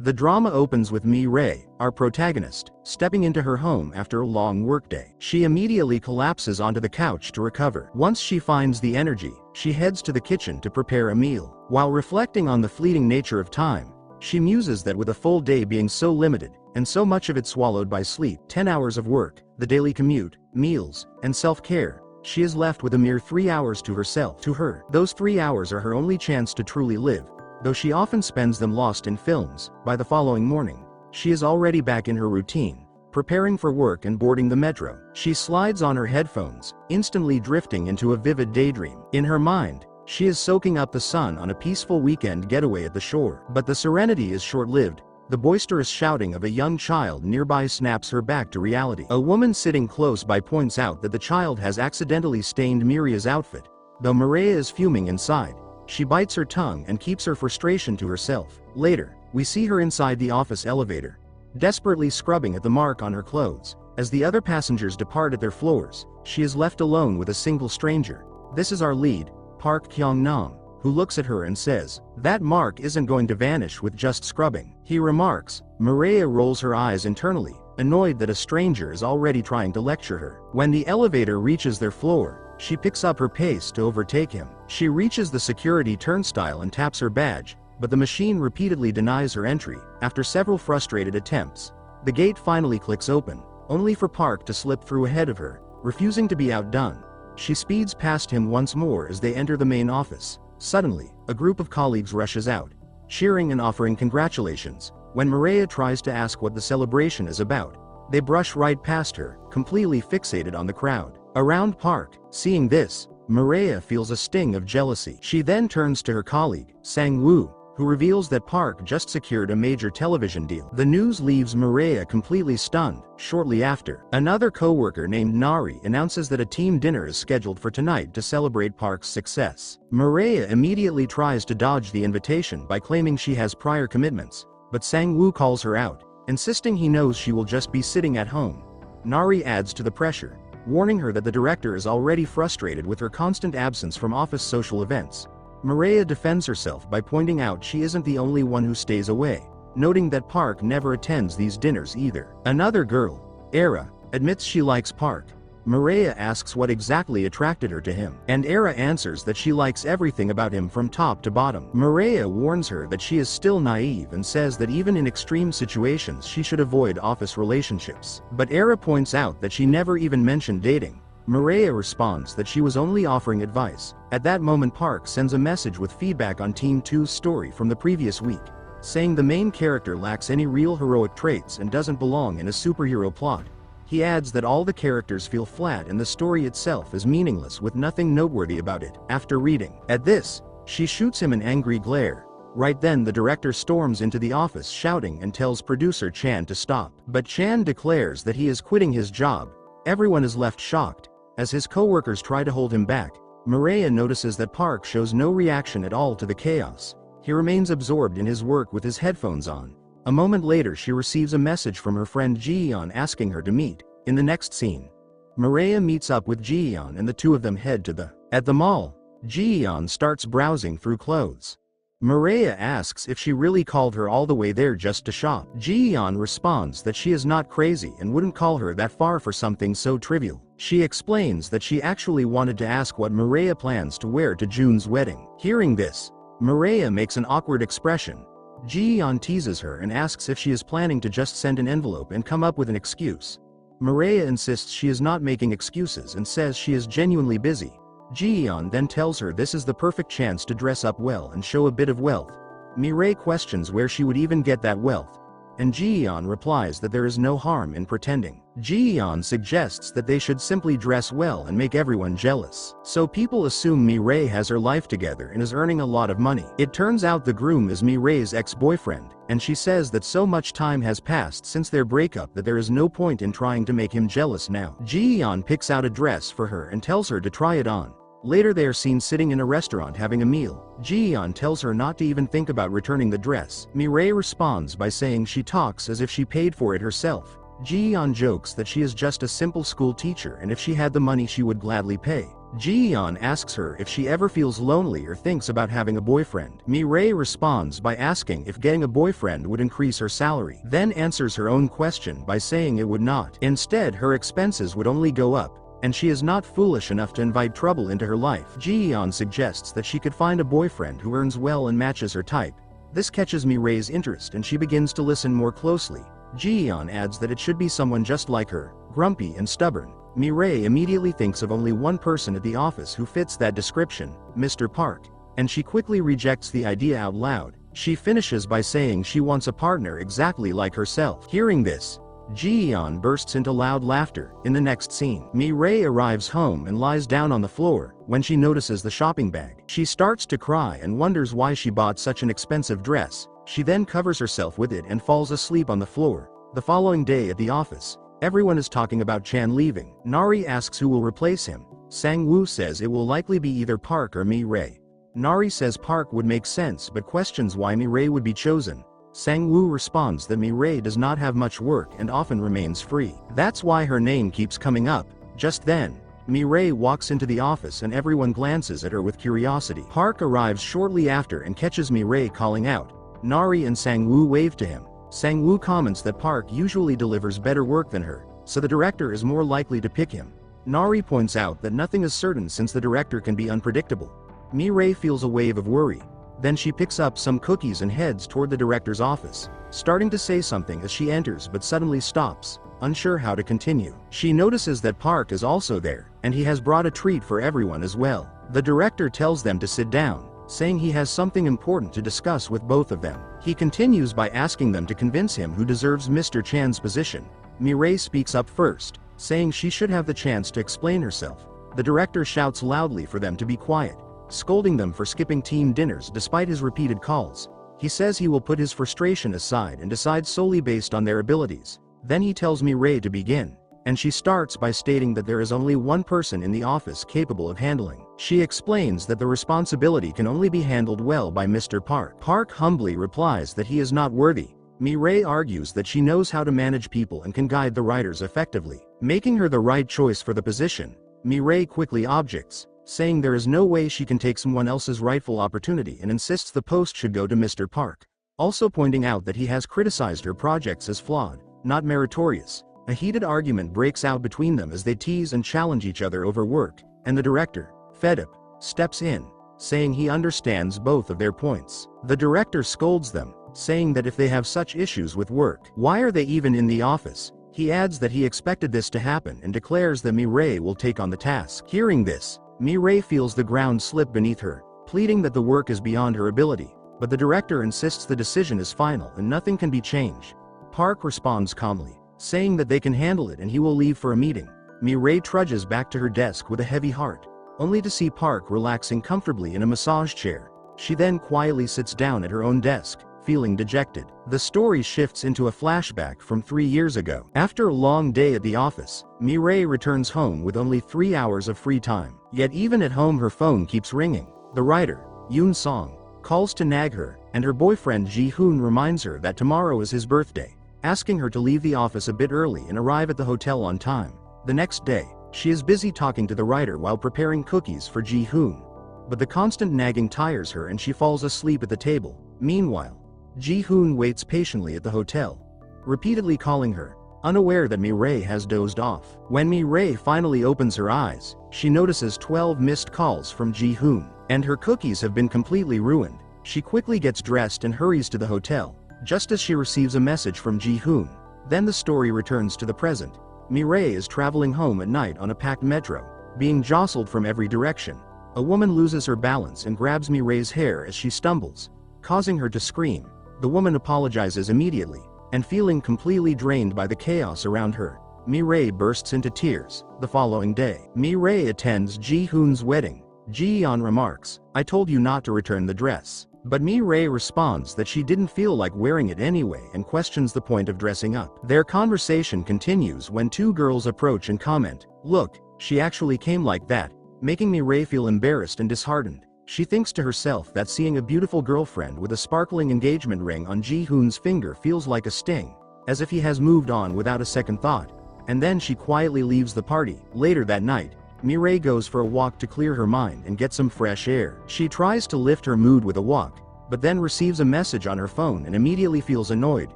The drama opens with Mi-rae, our protagonist, stepping into her home after a long workday. She immediately collapses onto the couch to recover. Once she finds the energy, she heads to the kitchen to prepare a meal. While reflecting on the fleeting nature of time, she muses that with a full day being so limited, and so much of it swallowed by sleep, 10 hours of work, the daily commute, meals, and self-care, she is left with a mere 3 hours to herself. To her, those 3 hours are her only chance to truly live. Though she often spends them lost in films, by the following morning, she is already back in her routine, preparing for work and boarding the metro. She slides on her headphones, instantly drifting into a vivid daydream. In her mind, she is soaking up the sun on a peaceful weekend getaway at the shore. But the serenity is short-lived. The boisterous shouting of a young child nearby snaps her back to reality. A woman sitting close by points out that the child has accidentally stained Mi-rae's outfit. Though Mi-rae is fuming inside, she bites her tongue and keeps her frustration to herself. Later, we see her inside the office elevator, desperately scrubbing at the mark on her clothes. As the other passengers depart at their floors, she is left alone with a single stranger. This is our lead, Park Kyung-nam, who looks at her and says, "That mark isn't going to vanish with just scrubbing." He remarks. Mi-rae rolls her eyes internally, annoyed that a stranger is already trying to lecture her. When the elevator reaches their floor, she picks up her pace to overtake him. She reaches the security turnstile and taps her badge, but the machine repeatedly denies her entry. After several frustrated attempts, the gate finally clicks open, only for Park to slip through ahead of her, refusing to be outdone. She speeds past him once more as they enter the main office. Suddenly, a group of colleagues rushes out, cheering and offering congratulations. When Mi-rae tries to ask what the celebration is about, they brush right past her, completely fixated on the crowd around Park. Seeing this, Mi-rae feels a sting of jealousy. She then turns to her colleague, Sang-woo, who reveals that Park just secured a major television deal. The news leaves Mi-rae completely stunned. Shortly after, another co-worker named Nari announces that a team dinner is scheduled for tonight to celebrate Park's success. Mi-rae immediately tries to dodge the invitation by claiming she has prior commitments, but Sang-woo calls her out, insisting he knows she will just be sitting at home. Nari adds to the pressure, warning her that the director is already frustrated with her constant absence from office social events. Mi-rae defends herself by pointing out she isn't the only one who stays away, noting that Park never attends these dinners either. Another girl, Era, admits she likes Park. Mi-rae asks what exactly attracted her to him, and Era answers that she likes everything about him from top to bottom. Mi-rae warns her that she is still naive and says that even in extreme situations she should avoid office relationships. But Era points out that she never even mentioned dating. Mi-rae responds that she was only offering advice. At that moment Park sends a message with feedback on Team 2's story from the previous week, saying the main character lacks any real heroic traits and doesn't belong in a superhero plot. He adds that all the characters feel flat and the story itself is meaningless with nothing noteworthy about it. After reading at this, she shoots him an angry glare. Right then the director storms into the office shouting and tells producer Chan to stop. But Chan declares that he is quitting his job. Everyone is left shocked. As his co-workers try to hold him back, Mi-rae notices that Park shows no reaction at all to the chaos. He remains absorbed in his work with his headphones on. A moment later she receives a message from her friend Ji-yeon asking her to meet. In the next scene, Mi-rae meets up with Ji-yeon and the two of them head to At the mall, Ji-yeon starts browsing through clothes. Mi-rae asks if she really called her all the way there just to shop. Ji-yeon responds that she is not crazy and wouldn't call her that far for something so trivial. She explains that she actually wanted to ask what Mi-rae plans to wear to June's wedding. Hearing this, Mi-rae makes an awkward expression. Ji-yeon teases her and asks if she is planning to just send an envelope and come up with an excuse. Mi-rae insists she is not making excuses and says she is genuinely busy. Ji-yeon then tells her this is the perfect chance to dress up well and show a bit of wealth. Mi-rae questions where she would even get that wealth, and Ji-yeon replies that there is no harm in pretending. Ji-yeon suggests that they should simply dress well and make everyone jealous. So people assume Mi-rae has her life together and is earning a lot of money. It turns out the groom is Mi-rae's ex-boyfriend, and she says that so much time has passed since their breakup that there is no point in trying to make him jealous now. Ji-yeon picks out a dress for her and tells her to try it on. Later they are seen sitting in a restaurant having a meal. Ji-yeon tells her not to even think about returning the dress. Mi-rae responds by saying she talks as if she paid for it herself. Ji-yeon jokes that she is just a simple school teacher and if she had the money she would gladly pay. Ji-yeon asks her if she ever feels lonely or thinks about having a boyfriend. Mi-rae responds by asking if getting a boyfriend would increase her salary, then answers her own question by saying it would not. Instead, her expenses would only go up, and she is not foolish enough to invite trouble into her life. Ji-yeon suggests that she could find a boyfriend who earns well and matches her type. This catches Mi-rae's interest and she begins to listen more closely. Ji-yeon adds that it should be someone just like her, grumpy and stubborn. Mi-rae immediately thinks of only one person at the office who fits that description, Mr. Park, and she quickly rejects the idea out loud. She finishes by saying she wants a partner exactly like herself. Hearing this, Ji-yeon bursts into loud laughter. In the next scene, Mi-rae arrives home and lies down on the floor when she notices the shopping bag. She starts to cry and wonders why she bought such an expensive dress. She then covers herself with it and falls asleep on the floor. The following day at the office, everyone is talking about Chan leaving. Nari asks who will replace him. Sang-woo says it will likely be either Park or Mi-rae. Nari says Park would make sense but questions why Mi-rae would be chosen. Sang-woo responds that Mi-rae does not have much work and often remains free. That's why her name keeps coming up. Just then, Mi-rae walks into the office and everyone glances at her with curiosity. Park arrives shortly after and catches Mi-rae calling out. Nari and Sang-woo wave to him. Sang-woo comments that Park usually delivers better work than her, so the director is more likely to pick him. Nari points out that nothing is certain since the director can be unpredictable. Mi-rae feels a wave of worry. Then she picks up some cookies and heads toward the director's office, starting to say something as she enters but suddenly stops, unsure how to continue. She notices that Park is also there, and he has brought a treat for everyone as well. The director tells them to sit down, saying he has something important to discuss with both of them. He continues by asking them to convince him who deserves Mr. Chan's position. Mi-rae speaks up first, saying she should have the chance to explain herself. The director shouts loudly for them to be quiet, scolding them for skipping team dinners despite his repeated calls. He says he will put his frustration aside and decide solely based on their abilities. Then he tells Mi-rae to begin, and she starts by stating that there is only one person in the office capable of handling. She explains that the responsibility can only be handled well by Mr. Park. Park humbly replies that he is not worthy. Mi-rae argues that she knows how to manage people and can guide the writers effectively, making her the right choice for the position. Mi-rae quickly objects, saying there is no way she can take someone else's rightful opportunity and insists the post should go to Mr. Park, also pointing out that he has criticized her projects as flawed, not meritorious. A heated argument breaks out between them as they tease and challenge each other over work, and the director, fed up, steps in, saying he understands both of their points. The director scolds them, saying that if they have such issues with work, why are they even in the office? He adds that he expected this to happen and declares that Mi-rae will take on the task. Hearing this, Mi-rae feels the ground slip beneath her, pleading that the work is beyond her ability, but the director insists the decision is final and nothing can be changed. Park responds calmly, saying that they can handle it and he will leave for a meeting. Mi-rae trudges back to her desk with a heavy heart, only to see Park relaxing comfortably in a massage chair. She then quietly sits down at her own desk, feeling dejected. The story shifts into a flashback from 3 years ago. After a long day at the office, Mi-rae returns home with only 3 hours of free time. Yet even at home her phone keeps ringing. The writer, Yoon Song, calls to nag her, and her boyfriend Ji-hoon reminds her that tomorrow is his birthday, asking her to leave the office a bit early and arrive at the hotel on time. The next day, she is busy talking to the writer while preparing cookies for Ji-hoon. But the constant nagging tires her and she falls asleep at the table. Meanwhile, Ji-hoon waits patiently at the hotel, repeatedly calling her, unaware that Mi-rae has dozed off. When Mi-rae finally opens her eyes, she notices 12 missed calls from Ji-hoon, and her cookies have been completely ruined. She quickly gets dressed and hurries to the hotel, just as she receives a message from Ji-hoon. Then the story returns to the present. Mi-rae is traveling home at night on a packed metro, being jostled from every direction. A woman loses her balance and grabs Mi-rae's hair as she stumbles, causing her to scream. The woman apologizes immediately, and feeling completely drained by the chaos around her, Mi-rae bursts into tears. The following day, Mi-rae attends Ji-hoon's wedding. Ji-yeon remarks, "I told you not to return the dress." But Mi-rae responds that she didn't feel like wearing it anyway and questions the point of dressing up. Their conversation continues when two girls approach and comment, "Look, she actually came like that," making Mi-rae feel embarrassed and disheartened. She thinks to herself that seeing a beautiful girlfriend with a sparkling engagement ring on Ji-hoon's finger feels like a sting. as if he has moved on without a second thought. And then she quietly leaves the party. Later that night, Mi-rae goes for a walk to clear her mind and get some fresh air. She tries to lift her mood with a walk, but then receives a message on her phone and immediately feels annoyed.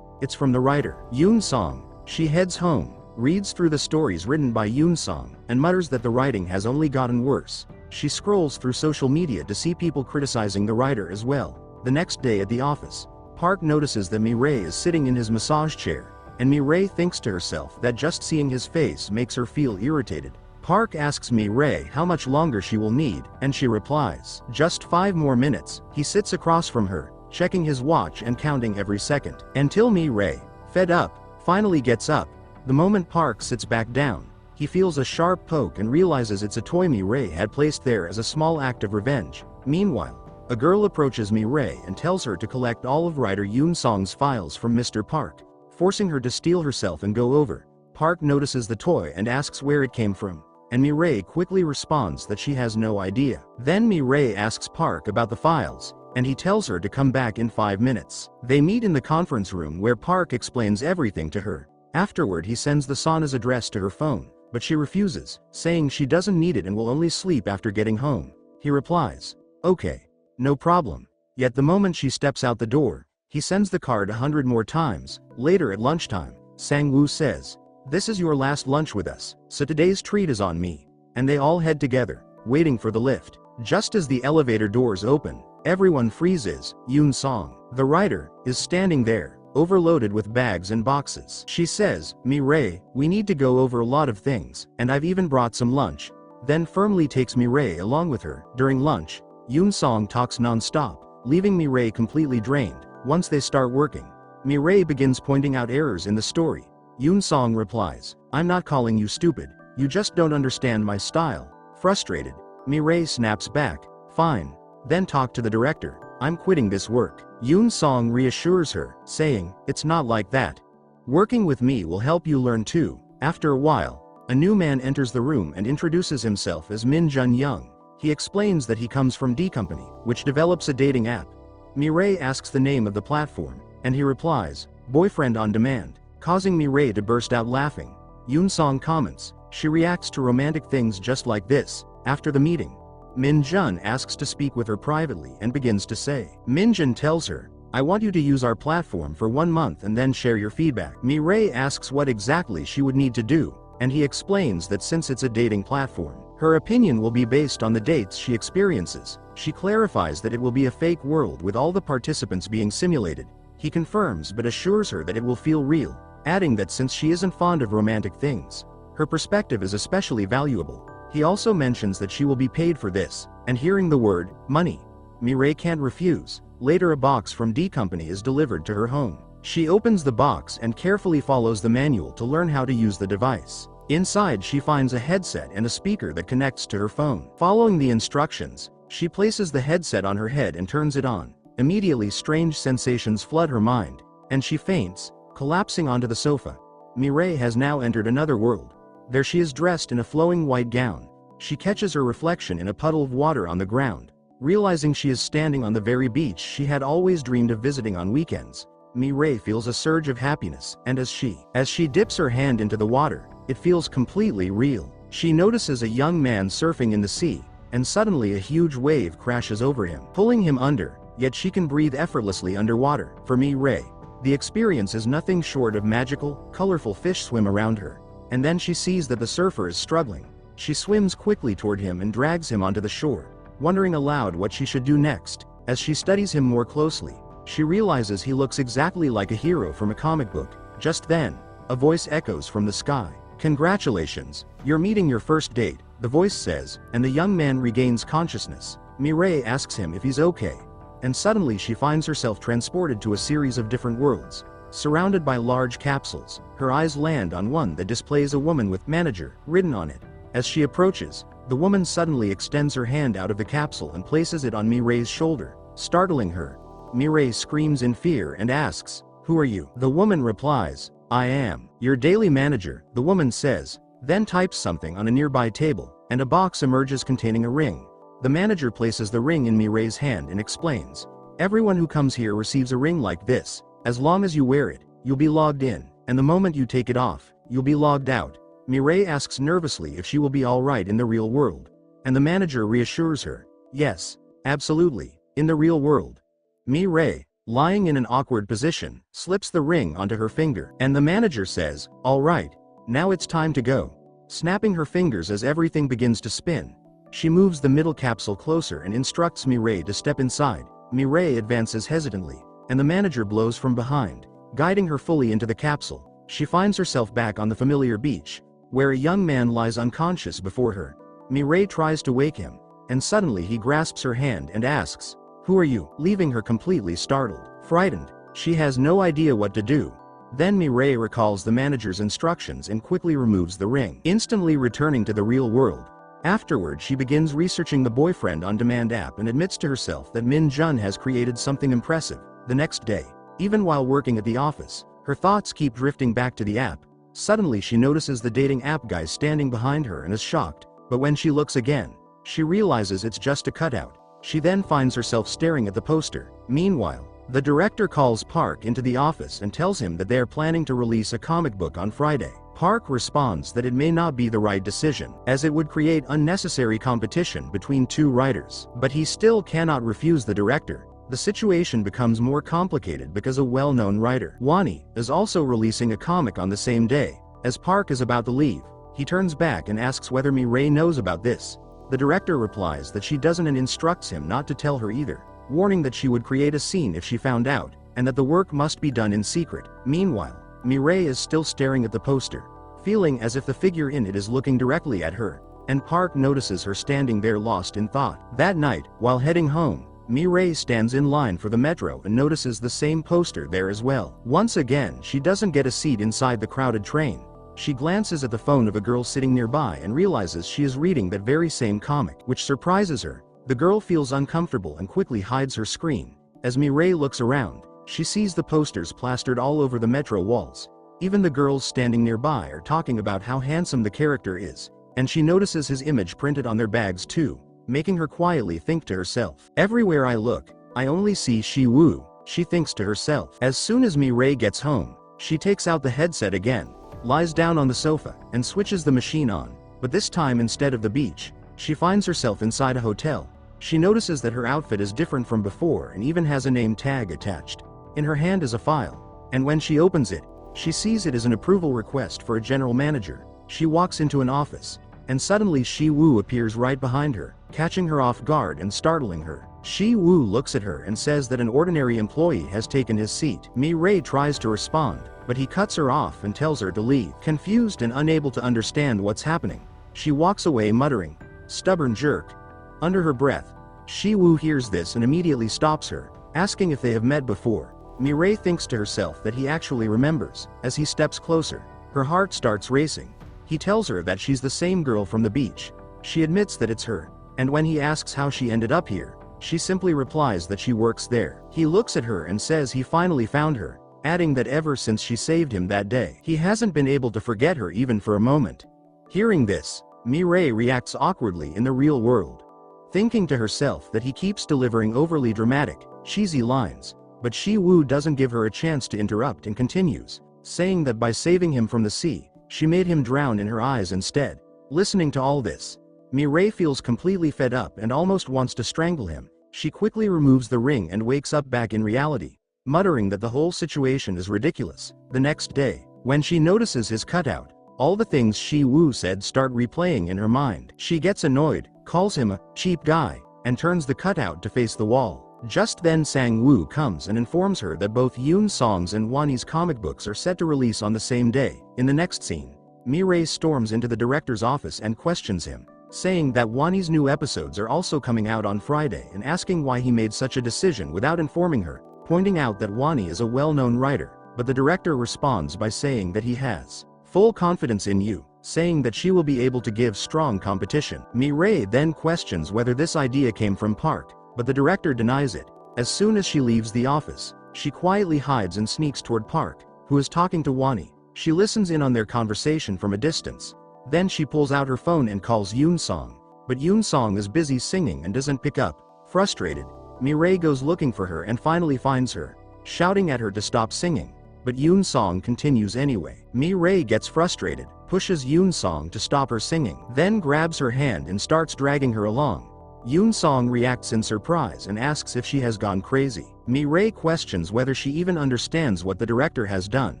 It's from the writer, Yoon-song. She heads home, reads through the stories written by Yoon-song, and mutters that the writing has only gotten worse. She scrolls through social media to see people criticizing the writer as well. The next day at the office, Park notices that Mi-rae is sitting in his massage chair, and Mi-rae thinks to herself that just seeing his face makes her feel irritated. Park asks Mi-rae how much longer she will need, and she replies, "Just 5 more minutes." He sits across from her, checking his watch and counting every second, until Mi-rae, fed up, finally gets up. The moment Park sits back down, he feels a sharp poke and realizes it's a toy Mi-rae had placed there as a small act of revenge. Meanwhile, a girl approaches Mi-rae and tells her to collect all of writer Yoon-song's files from Mr. Park, forcing her to steel herself and go over. Park notices the toy and asks where it came from, and Mi-rae quickly responds that she has no idea. Then Mi-rae asks Park about the files, and he tells her to come back in 5 minutes. They meet in the conference room where Park explains everything to her. Afterward he sends the sauna's address to her phone, but she refuses, saying she doesn't need it and will only sleep after getting home. He replies, "Okay, no problem." Yet the moment she steps out the door, he sends the card 100 more times. Later at lunchtime, Sang-woo says, "This is your last lunch with us, so today's treat is on me." And they all head together, waiting for the lift. Just as the elevator doors open, everyone freezes. Yoon-song, the writer, is standing there, overloaded with bags and boxes. She says, "Mi-rae, we need to go over a lot of things, and I've even brought some lunch." Then firmly takes Mi-rae along with her. During lunch, Yoon-song talks non-stop, leaving Mi-rae completely drained. Once they start working, Mi-rae begins pointing out errors in the story. Yoon-song replies, "I'm not calling you stupid, you just don't understand my style." Frustrated, Mi-rae snaps back, "Fine. Then talk to the director, I'm quitting this work." Yoon-song reassures her, saying, "It's not like that. Working with me will help you learn too." After a while, a new man enters the room and introduces himself as Min Jun-young. He explains that he comes from D Company, which develops a dating app. Mi-rae asks the name of the platform, and he replies, "Boyfriendondemand," causing Mi-rae to burst out laughing. Yoon-song comments, "She reacts to romantic things just like this." After the meeting, Min Jun asks to speak with her privately and begins to say. Min Jun tells her, "I want you to use our platform for 1 month and then share your feedback." Mi-rae asks what exactly she would need to do, and he explains that since it's a dating platform, her opinion will be based on the dates she experiences. She clarifies that it will be a fake world with all the participants being simulated. He confirms but assures her that it will feel real, adding that since she isn't fond of romantic things, her perspective is especially valuable. He also mentions that she will be paid for this, and hearing the word, money, Mi-rae can't refuse. Later a box from D Company is delivered to her home. She opens the box and carefully follows the manual to learn how to use the device. Inside she finds a headset and a speaker that connects to her phone. Following the instructions, she places the headset on her head and turns it on. Immediately strange sensations flood her mind, and she faints, collapsing onto the sofa. Mi-rae has now entered another world. There she is dressed in a flowing white gown. She catches her reflection in a puddle of water on the ground. Realizing she is standing on the very beach she had always dreamed of visiting on weekends, Mi-rae feels a surge of happiness, and as she dips her hand into the water, it feels completely real. She notices a young man surfing in the sea, and suddenly a huge wave crashes over him, pulling him under, yet she can breathe effortlessly underwater. For Mi-rae, the experience is nothing short of magical. Colorful fish swim around her, and then she sees that the surfer is struggling. She swims quickly toward him and drags him onto the shore, wondering aloud what she should do next. As she studies him more closely, she realizes he looks exactly like a hero from a comic book. Just then, a voice echoes from the sky. "Congratulations, you're meeting your first date," the voice says, and the young man regains consciousness. Mi-rae asks him if he's okay, and suddenly she finds herself transported to a series of different worlds. Surrounded by large capsules, her eyes land on one that displays a woman with "manager" written on it. As she approaches, the woman suddenly extends her hand out of the capsule and places it on Mi-rae's shoulder, startling her. Mi-rae screams in fear and asks, "Who are you?" The woman replies, "I am your daily manager," the woman says, then types something on a nearby table, and a box emerges containing a ring. The manager places the ring in Mi-rae's hand and explains, "Everyone who comes here receives a ring like this. As long as you wear it, you'll be logged in, and the moment you take it off, you'll be logged out. Mi-rae asks nervously if she will be alright in the real world. And the manager reassures her. Yes, absolutely, in the real world. Mi-rae, lying in an awkward position, slips the ring onto her finger, and the manager says, alright, now it's time to go. Snapping her fingers as everything begins to spin. She moves the middle capsule closer and instructs Mi-rae to step inside. Mi-rae advances hesitantly, and the manager blows from behind, guiding her fully into the capsule. She finds herself back on the familiar beach, where a young man lies unconscious before her. Mi-rae tries to wake him, and suddenly he grasps her hand and asks, "Who are you?" leaving her completely startled. Frightened, she has no idea what to do. Then Mi-rae recalls the manager's instructions and quickly removes the ring, instantly returning to the real world. Afterward, she begins researching the Boyfriend-on-Demand app and admits to herself that Min-jun has created something impressive. The next day, even while working at the office, her thoughts keep drifting back to the app. Suddenly she notices the dating app guy standing behind her and is shocked, but when she looks again, she realizes it's just a cutout. She then finds herself staring at the poster. Meanwhile, the director calls Park into the office and tells him that they are planning to release a comic book on Friday. Park responds that it may not be the right decision, as it would create unnecessary competition between two writers. But he still cannot refuse the director. The situation becomes more complicated because a well-known writer, Wani, is also releasing a comic on the same day. As Park is about to leave, he turns back and asks whether Mi-rae knows about this. The director replies that she doesn't and instructs him not to tell her either, warning that she would create a scene if she found out, and that the work must be done in secret. Meanwhile, Mi-rae is still staring at the poster, feeling as if the figure in it is looking directly at her, and Park notices her standing there lost in thought. That night, while heading home, Mi-rae stands in line for the metro and notices the same poster there as well. Once again, she doesn't get a seat inside the crowded train. She glances at the phone of a girl sitting nearby and realizes she is reading that very same comic, which surprises her. The girl feels uncomfortable and quickly hides her screen. As Mi-rae looks around, she sees the posters plastered all over the metro walls. Even the girls standing nearby are talking about how handsome the character is, and she notices his image printed on their bags too, making her quietly think to herself. Everywhere I look, I only see Siwoo, she thinks to herself. As soon as Mi-rae gets home, she takes out the headset again, lies down on the sofa, and switches the machine on. But this time, instead of the beach, she finds herself inside a hotel. She notices that her outfit is different from before and even has a name tag attached. In her hand is a file, and when she opens it, she sees it as an approval request for a general manager. She walks into an office, and suddenly Siwoo appears right behind her, catching her off guard and startling her. Siwoo looks at her and says that an ordinary employee has taken his seat. Mi-rae tries to respond, but he cuts her off and tells her to leave. Confused and unable to understand what's happening, she walks away muttering, "Stubborn jerk." Under her breath, Siwoo hears this and immediately stops her, asking if they have met before. Mi-rae thinks to herself that he actually remembers. As he steps closer, her heart starts racing. He tells her that she's the same girl from the beach. She admits that it's her, and when he asks how she ended up here, she simply replies that she works there. He looks at her and says he finally found her, adding that ever since she saved him that day, he hasn't been able to forget her even for a moment. Hearing this, Mi-rae reacts awkwardly in the real world, thinking to herself that he keeps delivering overly dramatic, cheesy lines. But Siwoo doesn't give her a chance to interrupt and continues, saying that by saving him from the sea, she made him drown in her eyes instead. Listening to all this, Mi-rae feels completely fed up and almost wants to strangle him. She quickly removes the ring and wakes up back in reality, muttering that the whole situation is ridiculous. The next day, when she notices his cutout, all the things Siwoo said start replaying in her mind. She gets annoyed, calls him a cheap guy, and turns the cutout to face the wall. Just then Sang-woo comes and informs her that both Yoon Song's and Wani's comic books are set to release on the same day. In the next scene, Mi-rae storms into the director's office and questions him, saying that Wani's new episodes are also coming out on Friday and asking why he made such a decision without informing her, pointing out that Wani is a well-known writer, but the director responds by saying that he has full confidence in you, saying that she will be able to give strong competition. Mi-rae then questions whether this idea came from Park, but the director denies it. As soon as she leaves the office, she quietly hides and sneaks toward Park, who is talking to Wani. She listens in on their conversation from a distance. Then she pulls out her phone and calls Yoon Song, but Yoon Song is busy singing and doesn't pick up. Frustrated, Mi-rae goes looking for her and finally finds her, shouting at her to stop singing. but Yoon Song continues anyway. Mi-rae gets frustrated, pushes Yoon Song to stop her singing, then grabs her hand and starts dragging her along. Yoon Song reacts in surprise and asks if she has gone crazy. Mi-rae questions whether she even understands what the director has done,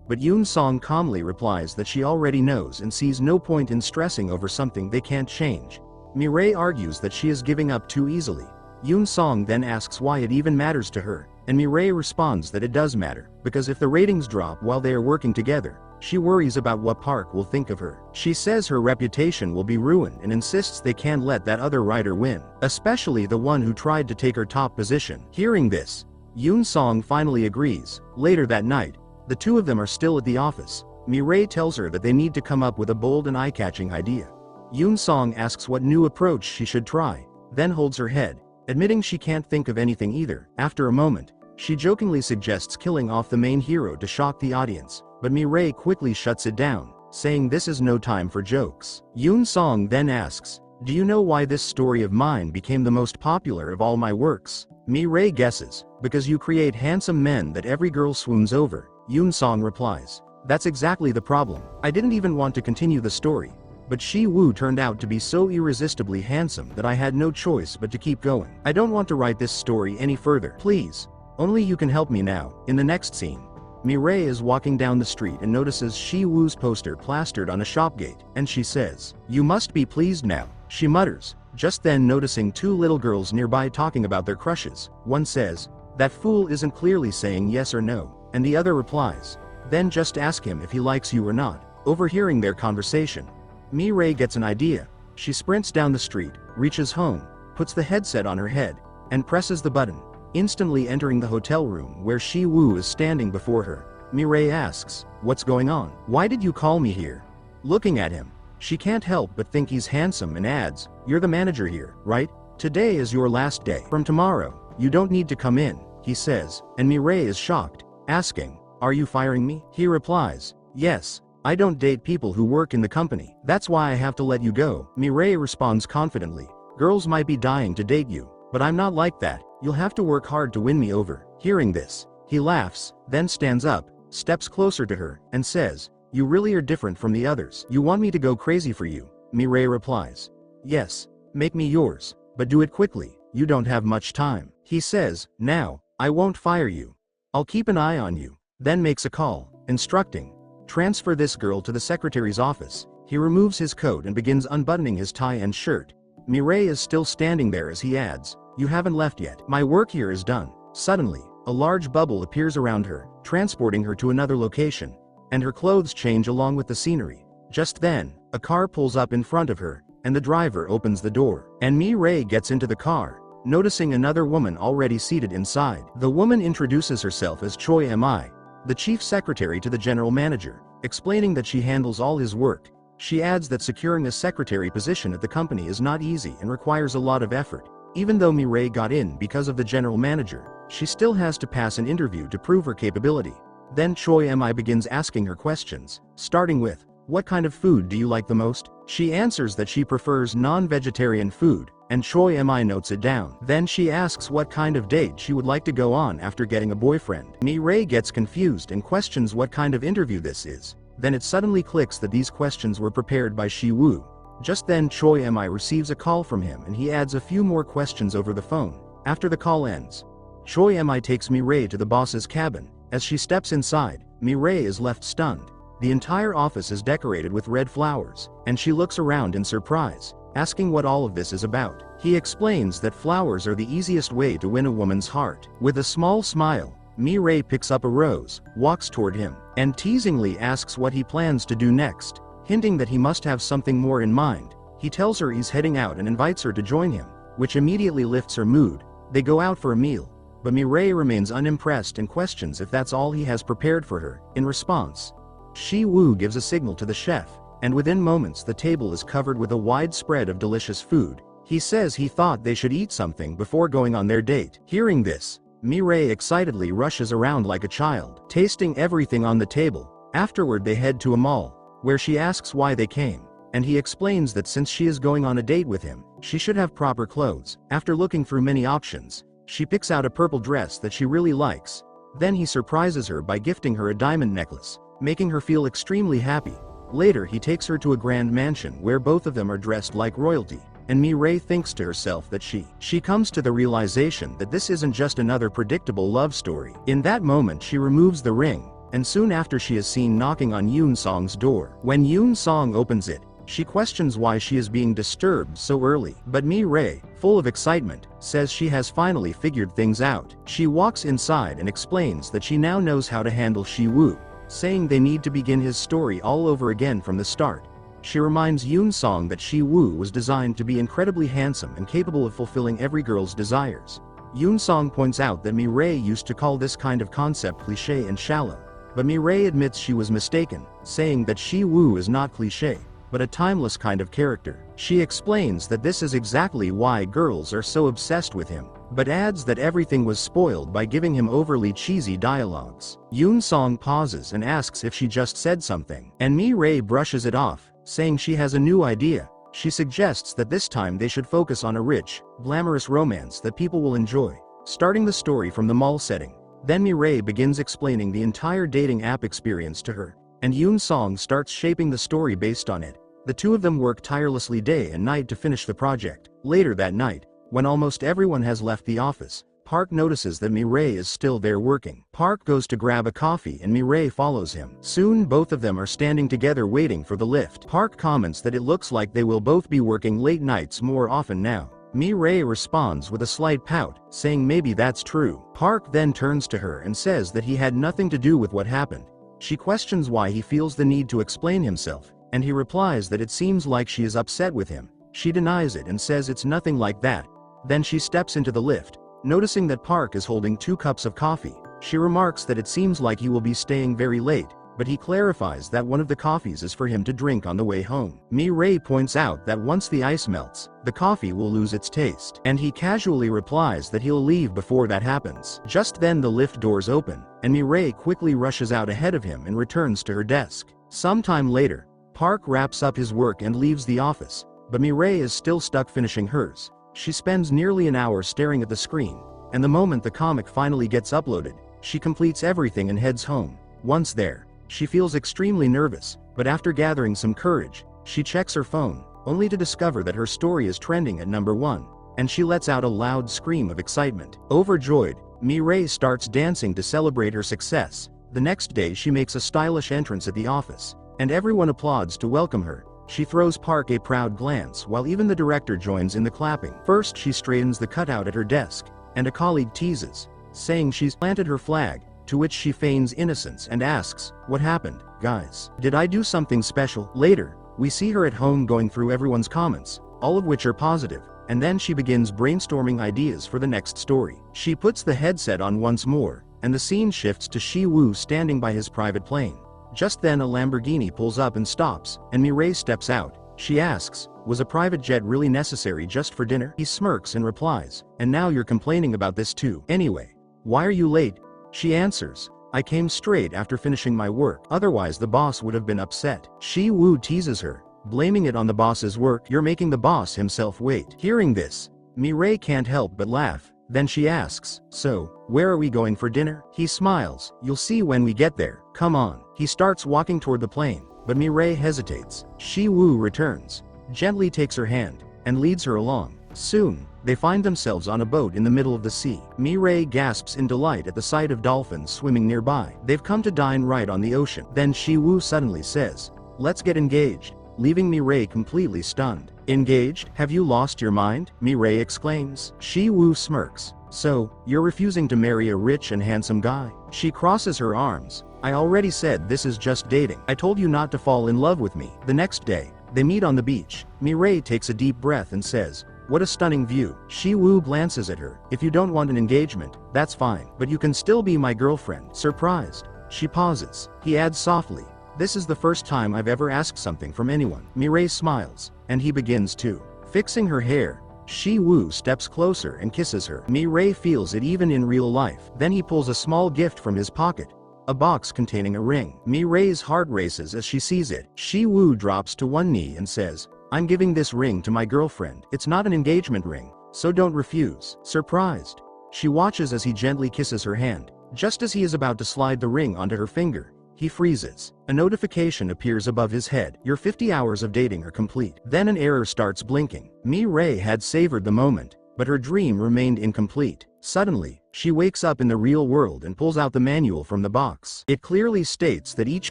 but Yoon Song calmly replies that she already knows and sees no point in stressing over something they can't change. Mi-rae argues that she is giving up too easily. Yoon Song then asks why it even matters to her, and Mi-rae responds that it does matter, because if the ratings drop while they are working together, she worries about what Park will think of her. She says her reputation will be ruined and insists they can't let that other writer win, especially the one who tried to take her top position. Hearing this, Yoon Song finally agrees. Later that night, the two of them are still at the office. Mi-rae tells her that they need to come up with a bold and eye-catching idea. Yoon Song asks what new approach she should try, then holds her head, admitting she can't think of anything either. After a moment, she jokingly suggests killing off the main hero to shock the audience, but Mi-rae quickly shuts it down, saying this is no time for jokes. Yoon Song then asks, "Do you know why this story of mine became the most popular of all my works?" Mi-rae guesses, "Because you create handsome men that every girl swoons over." Yoon Song replies, "That's exactly the problem. I didn't even want to continue the story, but Ji-woo turned out to be so irresistibly handsome that I had no choice but to keep going. I don't want to write this story any further. Please. Only you can help me now." In the next scene, Mi-rae is walking down the street and notices Ji-woo's poster plastered on a shop gate, and she says, "You must be pleased now," she mutters, just then noticing two little girls nearby talking about their crushes. One says, "That fool isn't clearly saying yes or no," and the other replies, "Then just ask him if he likes you or not." Overhearing their conversation, Mi-rae gets an idea. She sprints down the street, reaches home, puts the headset on her head, and presses the button, instantly entering the hotel room where Ji-woo is standing before her. Mi-rae asks, "What's going on? Why did you call me here?" Looking at him, she can't help but think he's handsome and adds, "You're the manager here, right? Today is your last day. From tomorrow, you don't need to come in," he says, and Mi-rae is shocked, asking, "Are you firing me?" He replies, "Yes. I don't date people who work in the company. That's why I have to let you go." Mi-rae responds confidently, "Girls might be dying to date you, but I'm not like that. You'll have to work hard to win me over." Hearing this, he laughs, then stands up, steps closer to her, and says, "You really are different from the others. You want me to go crazy for you?" Mi-rae replies, "Yes, make me yours, but do it quickly. You don't have much time." He says, "Now, I won't fire you. I'll keep an eye on you." Then makes a call, instructing, "Transfer this girl to the secretary's office." He removes his coat and begins unbuttoning his tie and shirt. Mi-rae is still standing there as he adds, "You haven't left yet. My work here is done." Suddenly, a large bubble appears around her, transporting her to another location, and her clothes change along with the scenery. Just then, a car pulls up in front of her, and the driver opens the door, and Mi-rae gets into the car, noticing another woman already seated inside. The woman introduces herself as Choi Mi, the chief secretary to the general manager, explaining that she handles all his work. She adds that securing a secretary position at the company is not easy and requires a lot of effort. Even though Mi-rae got in because of the general manager, she still has to pass an interview to prove her capability. Then Choi Mi begins asking her questions, starting with, "What kind of food do you like the most?" She answers that she prefers non-vegetarian food, and Choi Mi notes it down. Then she asks what kind of date she would like to go on after getting a boyfriend. Mi-rae gets confused and questions what kind of interview this is. Then it suddenly clicks that these questions were prepared by Ji-woo. Just then Choi Mi receives a call from him and he adds a few more questions over the phone. After the call ends, Choi Mi takes Mi-rae to the boss's cabin. As she steps inside, Mi-rae is left stunned. The entire office is decorated with red flowers, and she looks around in surprise, asking what all of this is about. He explains that flowers are the easiest way to win a woman's heart. With a small smile, Mi-rae picks up a rose, walks toward him, and teasingly asks what he plans to do next. Hinting that he must have something more in mind, he tells her he's heading out and invites her to join him, which immediately lifts her mood. They go out for a meal, but Mi-rae remains unimpressed and questions if that's all he has prepared for her. In response, Ji-woo gives a signal to the chef, and within moments the table is covered with a wide spread of delicious food. He says he thought they should eat something before going on their date. Hearing this, Mi-rae excitedly rushes around like a child, tasting everything on the table. Afterward they head to a mall, where she asks why they came, and he explains that since she is going on a date with him, she should have proper clothes. After looking through many options, she picks out a purple dress that she really likes, Then he surprises her by gifting her a diamond necklace, making her feel extremely happy. Later he takes her to a grand mansion where both of them are dressed like royalty, and Mi-rae thinks to herself that she comes to the realization that this isn't just another predictable love story. In that moment she removes the ring, and soon after she is seen knocking on Yoon-song's door. When Yoon-song opens it, she questions why she is being disturbed so early. But Mi-rae, full of excitement, says she has finally figured things out. She walks inside and explains that she now knows how to handle Siwoo, saying they need to begin his story all over again from the start. She reminds Yoon-song that Siwoo was designed to be incredibly handsome and capable of fulfilling every girl's desires. Yoon-song points out that Mi-rae used to call this kind of concept cliché and shallow, but Mi-rae admits she was mistaken, saying that Siwoo is not cliché, but a timeless kind of character. She explains that this is exactly why girls are so obsessed with him, but adds that everything was spoiled by giving him overly cheesy dialogues. Yoon-song pauses and asks if she just said something, and Mi-rae brushes it off, saying she has a new idea. She suggests that this time they should focus on a rich, glamorous romance that people will enjoy, starting the story from the mall setting. Then Mi-rae begins explaining the entire dating app experience to her, and Yoon-song starts shaping the story based on it. The two of them work tirelessly day and night to finish the project. Later that night, when almost everyone has left the office, Park notices that Mi-rae is still there working. Park goes to grab a coffee and Mi-rae follows him. Soon both of them are standing together waiting for the lift. Park comments that it looks like they will both be working late nights more often now. Mi-rae responds with a slight pout, saying maybe that's true. Park then turns to her and says that he had nothing to do with what happened. She questions why he feels the need to explain himself, and he replies that it seems like she is upset with him. She denies it and says it's nothing like that. Then she steps into the lift. Noticing that Park is holding 2 cups of coffee, she remarks that it seems like he will be staying very late, but he clarifies that one of the coffees is for him to drink on the way home. Mi-rae points out that once the ice melts, the coffee will lose its taste, and he casually replies that he'll leave before that happens. Just then the lift doors open, and Mi-rae quickly rushes out ahead of him and returns to her desk. Sometime later, Park wraps up his work and leaves the office, but Mi-rae is still stuck finishing hers. She spends nearly an hour staring at the screen, and the moment the comic finally gets uploaded, she completes everything and heads home. Once there, she feels extremely nervous, but after gathering some courage, she checks her phone, only to discover that her story is trending at number 1, and she lets out a loud scream of excitement. Overjoyed, Mi-rae starts dancing to celebrate her success. The next day she makes a stylish entrance at the office, and everyone applauds to welcome her. She throws Park a proud glance while even the director joins in the clapping. First she straightens the cutout at her desk, and a colleague teases, saying she's planted her flag, to which she feigns innocence and asks, "What happened, guys? Did I do something special?" Later, we see her at home going through everyone's comments, all of which are positive, and then she begins brainstorming ideas for the next story. She puts the headset on once more, and the scene shifts to Siwoo standing by his private plane. Just then a Lamborghini pulls up and stops, and Mi-rae steps out. She asks, "Was a private jet really necessary just for dinner?" He smirks and replies, "And now you're complaining about this too. Anyway, why are you late?" She answers, "I came straight after finishing my work, otherwise the boss would have been upset." Siwoo teases her, blaming it on the boss's work. "You're making the boss himself wait." Hearing this, Mi-rae can't help but laugh. Then she asks, "So, where are we going for dinner?" He smiles, "You'll see when we get there, come on." He starts walking toward the plane, but Mi-rae hesitates. Siwoo returns, gently takes her hand, and leads her along. Soon, they find themselves on a boat in the middle of the sea. Mi-rae gasps in delight at the sight of dolphins swimming nearby. They've come to dine right on the ocean. Then Siwoo suddenly says, "Let's get engaged," leaving Mi-rae completely stunned. "Engaged? Have you lost your mind?" Mi-rae exclaims. Siwoo smirks. "So, you're refusing to marry a rich and handsome guy?" She crosses her arms. "I already said this is just dating. I told you not to fall in love with me." The next day, they meet on the beach. Mi-rae takes a deep breath and says, "What a stunning view." Siwoo glances at her. "If you don't want an engagement, that's fine, but you can still be my girlfriend." Surprised, she pauses. He adds softly, "This is the first time I've ever asked something from anyone." Mi-rae smiles, and he begins too. Fixing her hair, Siwoo steps closer and kisses her. Mi-rae feels it even in real life. Then he pulls a small gift from his pocket, a box containing a ring. Mi-rae's heart races as she sees it. Siwoo drops to one knee and says, "I'm giving this ring to my girlfriend. It's not an engagement ring, so don't refuse." Surprised, she watches as he gently kisses her hand. Just as he is about to slide the ring onto her finger, he freezes. A notification appears above his head. Your 50 hours of dating are complete. Then an error starts blinking. Mi-rae had savored the moment, but her dream remained incomplete. Suddenly, she wakes up in the real world and pulls out the manual from the box. It clearly states that each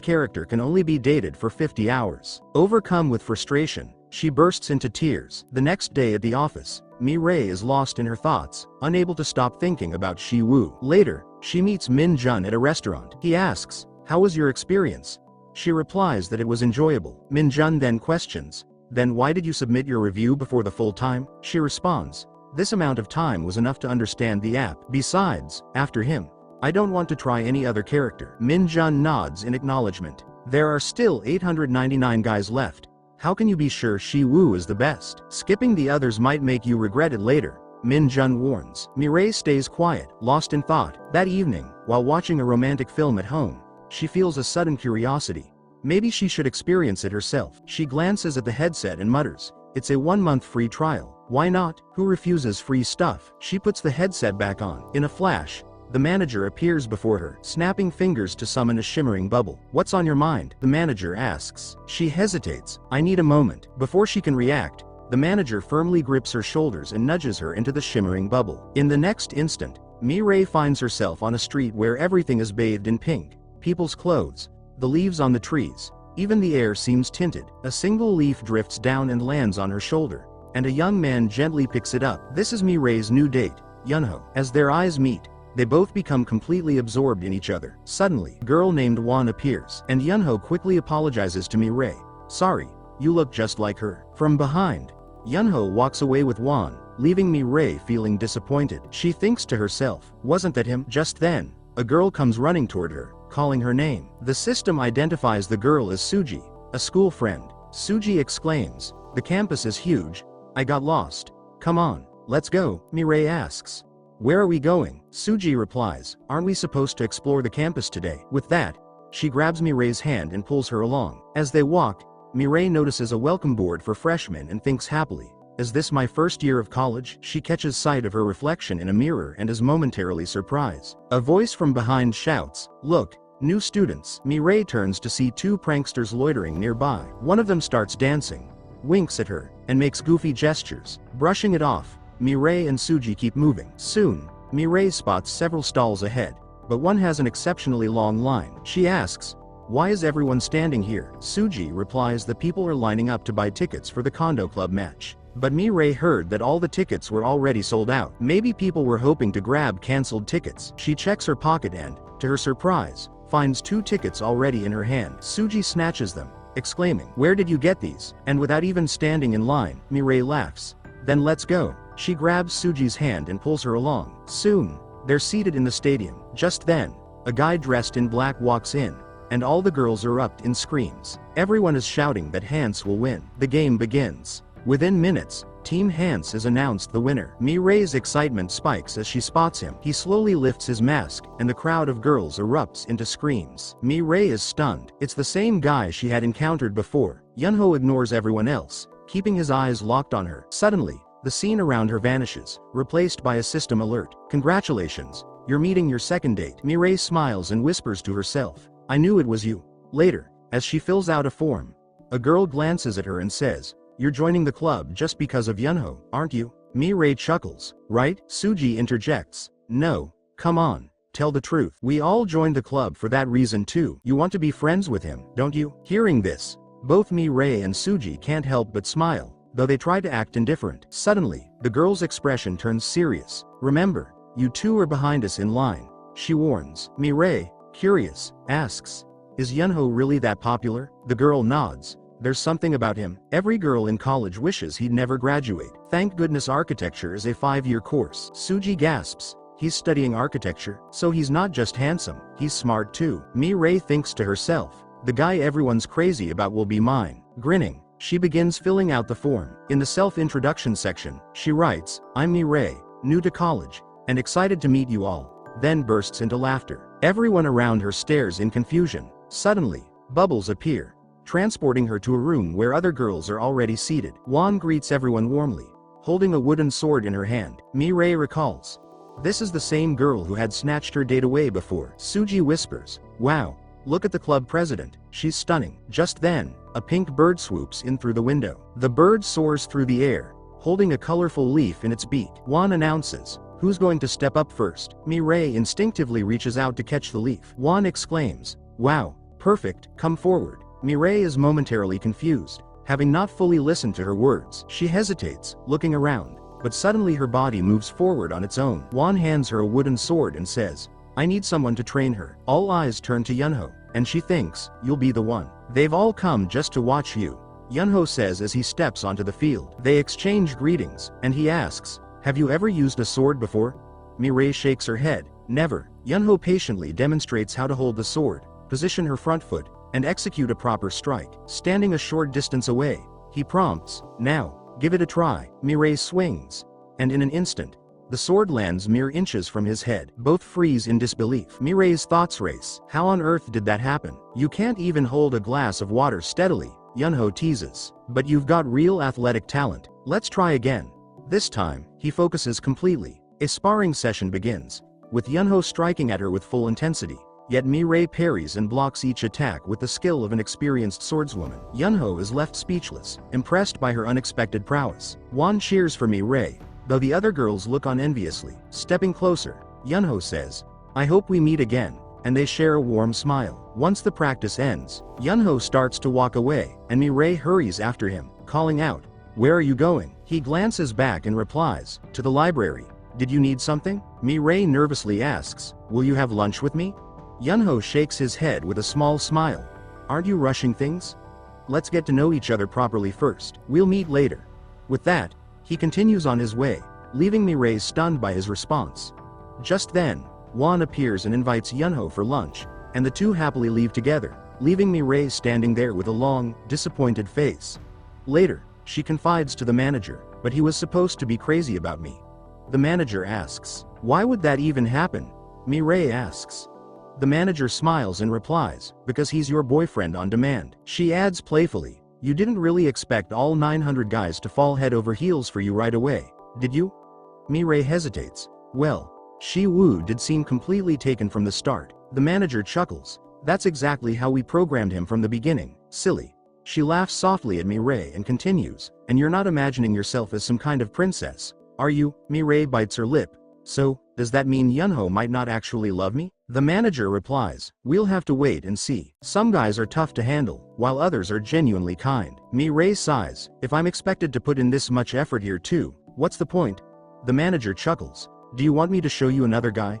character can only be dated for 50 hours. Overcome with frustration, she bursts into tears. The next day at the office, Mi-rae is lost in her thoughts, unable to stop thinking about Siwoo. Later, she meets Min-jun at a restaurant. He asks, "How was your experience?" She replies that it was enjoyable. Min-jun then questions, "Then why did you submit your review before the full time?" She responds, "This amount of time was enough to understand the app. Besides, after him, I don't want to try any other character." Min-jun nods in acknowledgement. There are still 899 guys left. How can you be sure Siwoo is the best? Skipping the others might make you regret it later, Min-jun warns. Mi-rae stays quiet, lost in thought. That evening, while watching a romantic film at home, she feels a sudden curiosity. Maybe she should experience it herself. She glances at the headset and mutters, "It's a 1-month free trial. Why not? Who refuses free stuff?" She puts the headset back on. In a flash, the manager appears before her, snapping fingers to summon a shimmering bubble. "What's on your mind?" the manager asks. She hesitates. "I need a moment." Before she can react, the manager firmly grips her shoulders and nudges her into the shimmering bubble. In the next instant, Mi-rae finds herself on a street where everything is bathed in pink. People's clothes, the leaves on the trees, even the air seems tinted. A single leaf drifts down and lands on her shoulder, and a young man gently picks it up. This is Mi-rae's new date, Yooseonho. As their eyes meet, they both become completely absorbed in each other. Suddenly, a girl named Won appears, and Yooseonho quickly apologizes to Mi-rae. "Sorry, you look just like her." From behind, Yooseonho walks away with Won, leaving Mi-rae feeling disappointed. She thinks to herself, "Wasn't that him?" Just then, a girl comes running toward her, calling her name. The system identifies the girl as Suji, a school friend. Suji exclaims, "The campus is huge. I got lost. Come on, let's go." Mi-rae asks, "Where are we going?" Suji replies, "Aren't we supposed to explore the campus today?" With that, she grabs Mi-rae's hand and pulls her along. As they walk, Mi-rae notices a welcome board for freshmen and thinks happily, "Is this my first year of college?" She catches sight of her reflection in a mirror and is momentarily surprised. A voice from behind shouts, "Look, new students." Mi-rae turns to see 2 pranksters loitering nearby. One of them starts dancing, winks at her, and makes goofy gestures. Brushing it off, Mi-rae and Suji keep moving. Soon, Mi-rae spots several stalls ahead, but one has an exceptionally long line. She asks, "Why is everyone standing here?" Suji replies that people are lining up to buy tickets for the condo club match. But Mi-rae heard that all the tickets were already sold out. Maybe people were hoping to grab cancelled tickets. She checks her pocket and, to her surprise, finds 2 tickets already in her hand. Suji snatches them, exclaiming, "Where did you get these?" And without even standing in line, Mi-rae laughs. "Then let's go." She grabs Suji's hand and pulls her along. Soon, they're seated in the stadium. Just then, a guy dressed in black walks in, and all the girls erupt in screams. Everyone is shouting that Hans will win. The game begins. Within minutes, Team Hans is announced the winner. Mi-rae's excitement spikes as she spots him. He slowly lifts his mask, and the crowd of girls erupts into screams. Mi-rae is stunned. It's the same guy she had encountered before. Yooseonho ignores everyone else, keeping his eyes locked on her. Suddenly, the scene around her vanishes, replaced by a system alert. "Congratulations, you're meeting your second date." Mi-rae smiles and whispers to herself, "I knew it was you." Later, as she fills out a form, a girl glances at her and says, "You're joining the club just because of Yooseonho, aren't you?" Mi-rae chuckles. "Right?" Suji interjects, "No, come on, tell the truth. We all joined the club for that reason too. You want to be friends with him, don't you?" Hearing this, both Mi-rae and Suji can't help but smile, though they try to act indifferent. Suddenly, the girl's expression turns serious. "Remember, you 2 are behind us in line," she warns. Mi-rae, curious, asks, "Is Yooseonho really that popular?" The girl nods. "There's something about him. Every girl in college wishes he'd never graduate. Thank goodness architecture is a 5-year course." Suji gasps. "He's studying architecture, so he's not just handsome, he's smart too." Mi-rae thinks to herself, "The guy everyone's crazy about will be mine." Grinning, she begins filling out the form. In the self-introduction section, she writes, "I'm Mi-rae, new to college, and excited to meet you all," then bursts into laughter. Everyone around her stares in confusion. Suddenly, bubbles appear, transporting her to a room where other girls are already seated. Won greets everyone warmly, holding a wooden sword in her hand. Mi-rae recalls, This is the same girl who had snatched her date away before. Suji whispers, "Wow. Look at the club president, she's stunning." Just then, a pink bird swoops in through the window. The bird soars through the air, holding a colorful leaf in its beak. Won announces, "Who's going to step up first?" Mi-rae instinctively reaches out to catch the leaf. Won exclaims, "Wow, perfect, come forward." Mi-rae is momentarily confused, having not fully listened to her words. She hesitates, looking around, but suddenly her body moves forward on its own. Won hands her a wooden sword and says, "I need someone to train her." All eyes turn to Yooseonho, and she thinks, "You'll be the one. They've all come just to watch you," Yooseonho says as he steps onto the field. They exchange greetings, and he asks, "Have you ever used a sword before?" Mi-rae shakes her head, "Never." Yooseonho patiently demonstrates how to hold the sword, position her front foot, and execute a proper strike. Standing a short distance away, he prompts, "Now, give it a try." Mi-rae swings, and in an instant, the sword lands mere inches from his head. Both freeze in disbelief. Mi-rae's thoughts race. How on earth did that happen? "You can't even hold a glass of water steadily," Yooseonho teases. "But you've got real athletic talent. Let's try again." This time, he focuses completely. A sparring session begins, with Yooseonho striking at her with full intensity. Yet Mi-rae parries and blocks each attack with the skill of an experienced swordswoman. Yooseonho is left speechless, impressed by her unexpected prowess. Won cheers for Mi-rae, though the other girls look on enviously. Stepping closer, Yooseonho says, "I hope we meet again," and they share a warm smile. Once the practice ends, Yooseonho starts to walk away, and Mi-rae hurries after him, calling out, "Where are you going?" He glances back and replies, "To the library. Did you need something?" Mi-rae nervously asks, "Will you have lunch with me?" Yooseonho shakes his head with a small smile. "Aren't you rushing things? Let's get to know each other properly first. We'll meet later." With that, he continues on his way, leaving Mi-rae stunned by his response. Just then, Won appears and invites Yooseonho for lunch, and the two happily leave together, leaving Mi-rae standing there with a long, disappointed face. Later, she confides to the manager, "But he was supposed to be crazy about me." The manager asks, "Why would that even happen?" Mi-rae asks. The manager smiles and replies, "Because he's your boyfriend on demand." She adds playfully, "You didn't really expect all 900 guys to fall head over heels for you right away, did you?" Mi-rae hesitates. "Well, Siwoo did seem completely taken from the start." The manager chuckles, "That's exactly how we programmed him from the beginning, silly." She laughs softly at Mi-rae and continues, "And you're not imagining yourself as some kind of princess, are you?" Mi-rae bites her lip. "So, does that mean Yooseonho might not actually love me?" The manager replies, "We'll have to wait and see. Some guys are tough to handle, while others are genuinely kind." Mi-rae sighs, "If I'm expected to put in this much effort here too, what's the point?" The manager chuckles, "Do you want me to show you another guy?"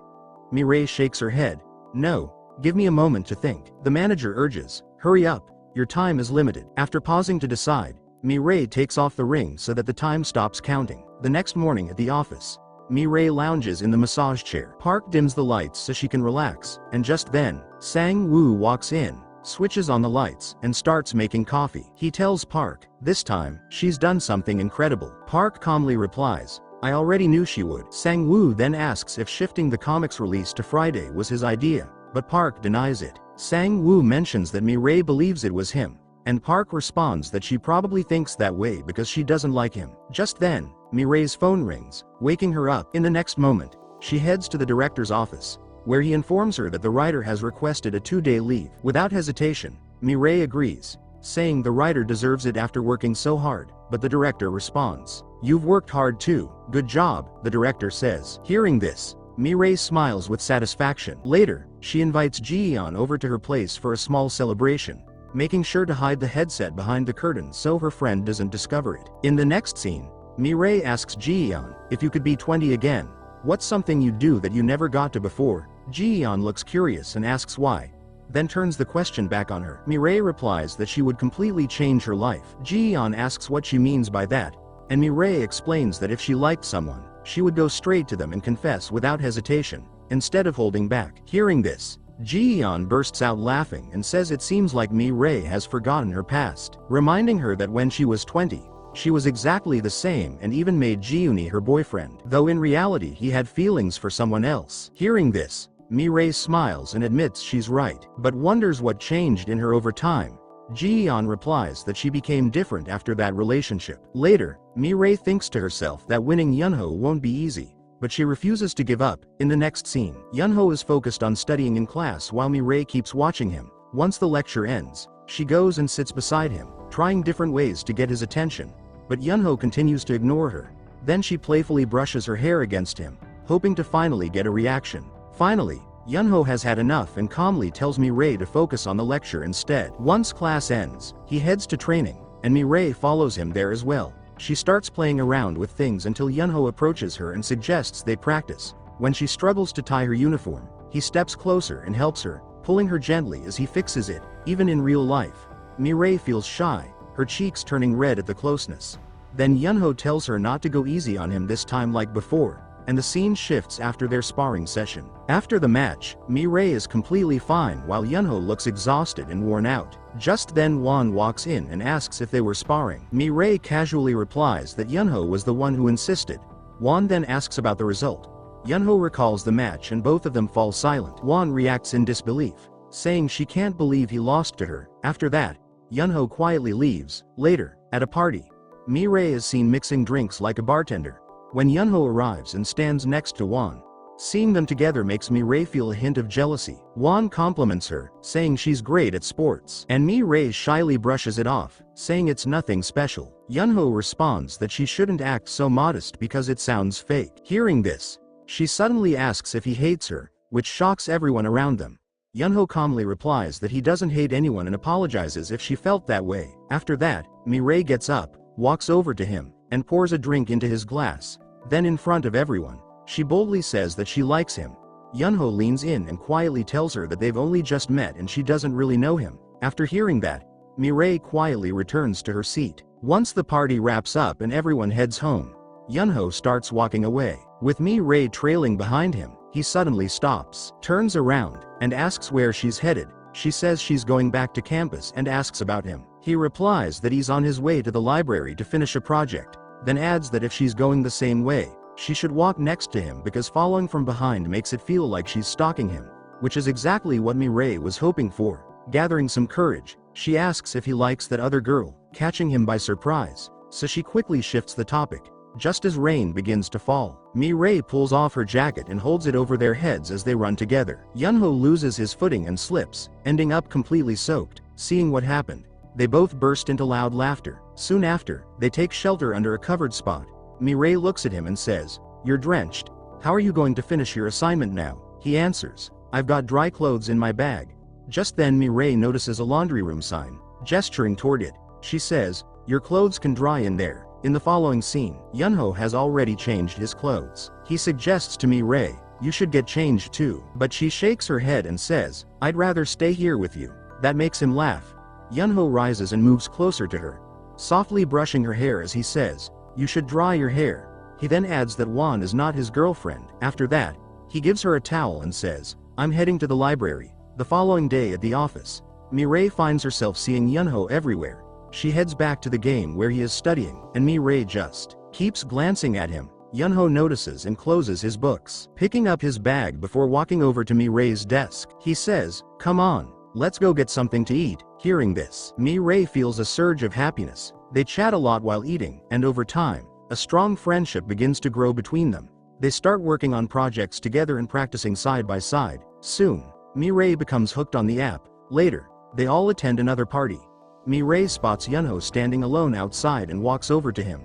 Mi-rae shakes her head, "No, give me a moment to think." The manager urges, "Hurry up, your time is limited." After pausing to decide, Mi-rae takes off the ring so that the time stops counting. The next morning at the office, Mi-rae lounges in the massage chair. Park dims the lights so she can relax, and just then, Sang-woo walks in, switches on the lights, and starts making coffee. He tells Park, this time, she's done something incredible. Park calmly replies, "I already knew she would." Sang-woo then asks if shifting the comics release to Friday was his idea, but Park denies it. Sang-woo mentions that Mi-rae believes it was him, and Park responds that she probably thinks that way because she doesn't like him. Just then, Mi-rae's phone rings, waking her up. In the next moment, she heads to the director's office, where he informs her that the writer has requested a 2-day leave. Without hesitation, Mi-rae agrees, saying the writer deserves it after working so hard, but the director responds, "You've worked hard too, good job," the director says. Hearing this, Mi-rae smiles with satisfaction. Later, she invites Ji-yeon over to her place for a small celebration, making sure to hide the headset behind the curtain so her friend doesn't discover it. In the next scene, Mi-rae asks Ji-yeon, "If you could be 20 again, what's something you'd do that you never got to before?" Ji-yeon looks curious and asks why, then turns the question back on her. Mi-rae replies that she would completely change her life. Ji-yeon asks what she means by that, and Mi-rae explains that if she liked someone, she would go straight to them and confess without hesitation, instead of holding back. Hearing this, Ji-yeon bursts out laughing and says it seems like Mi-rae has forgotten her past, reminding her that when she was 20, she was exactly the same and even made Ji-yooni her boyfriend, though in reality he had feelings for someone else. Hearing this, Mi-rae smiles and admits she's right, but wonders what changed in her over time. Ji-yeon replies that she became different after that relationship. Later, Mi-rae thinks to herself that winning Yooseonho won't be easy, but she refuses to give up. In the next scene, Yooseonho is focused on studying in class while Mi-rae keeps watching him. Once the lecture ends, she goes and sits beside him, trying different ways to get his attention. But Yooseonho continues to ignore her. Then she playfully brushes her hair against him, hoping to finally get a reaction. Finally, Yooseonho has had enough and calmly tells Mi-rae to focus on the lecture instead. Once class ends, he heads to training, and Mi-rae follows him there as well. She starts playing around with things until Yooseonho approaches her and suggests they practice. When she struggles to tie her uniform, he steps closer and helps her, pulling her gently as he fixes it. Even in real life, Mi-rae feels shy, her cheeks turning red at the closeness. Then Yooseonho tells her not to go easy on him this time like before, and the scene shifts after their sparring session. After the match, Mi-rae is completely fine while Yooseonho looks exhausted and worn out. Just then Won walks in and asks if they were sparring. Mi-rae casually replies that Yooseonho was the one who insisted. Won then asks about the result. Yooseonho recalls the match and both of them fall silent. Won reacts in disbelief, saying she can't believe he lost to her. After that, Yooseonho quietly leaves. Later, at a party, Mi-rae is seen mixing drinks like a bartender. When Yooseonho arrives and stands next to Won, seeing them together makes Mi-rae feel a hint of jealousy. Won compliments her, saying she's great at sports, and Mi-rae shyly brushes it off, saying it's nothing special. Yooseonho responds that she shouldn't act so modest because it sounds fake. Hearing this, she suddenly asks if he hates her, which shocks everyone around them. Yooseonho calmly replies that he doesn't hate anyone and apologizes if she felt that way. After that, Mi-rae gets up, walks over to him, and pours a drink into his glass. Then in front of everyone, she boldly says that she likes him. Yooseonho leans in and quietly tells her that they've only just met and she doesn't really know him. After hearing that, Mi-rae quietly returns to her seat. Once the party wraps up and everyone heads home, Yooseonho starts walking away. With Mi-rae trailing behind him, he suddenly stops, turns around, and asks where she's headed. She says she's going back to campus and asks about him. He replies that he's on his way to the library to finish a project, then adds that if she's going the same way, she should walk next to him because following from behind makes it feel like she's stalking him, which is exactly what Mi-rae was hoping for. Gathering some courage, she asks if he likes that other girl, catching him by surprise, so she quickly shifts the topic. Just as rain begins to fall, Mi-rae pulls off her jacket and holds it over their heads as they run together. Yooseonho loses his footing and slips, ending up completely soaked. Seeing what happened, they both burst into loud laughter. Soon after, they take shelter under a covered spot. Mi-rae looks at him and says, "You're drenched. How are you going to finish your assignment now?" He answers, "I've got dry clothes in my bag." Just then Mi-rae notices a laundry room sign. Gesturing toward it, she says, "Your clothes can dry in there." In the following scene, Yooseonho has already changed his clothes. He suggests to Mi-rae, "You should get changed too." But she shakes her head and says, "I'd rather stay here with you." That makes him laugh. Yooseonho rises and moves closer to her, softly brushing her hair as he says, "You should dry your hair." He then adds that Won is not his girlfriend. After that, he gives her a towel and says, "I'm heading to the library." The following day at the office, Mi-rae finds herself seeing Yooseonho everywhere. She heads back to the game where he is studying, and Mi-rae just keeps glancing at him. Yooseonho notices and closes his books, picking up his bag before walking over to Mi-rae's desk. He says, "Come on, let's go get something to eat." Hearing this, Mi-rae feels a surge of happiness. They chat a lot while eating, and over time, a strong friendship begins to grow between them. They start working on projects together and practicing side by side. Soon, Mi-rae becomes hooked on the app. Later, they all attend another party. Mi-rae spots Yooseonho standing alone outside and walks over to him.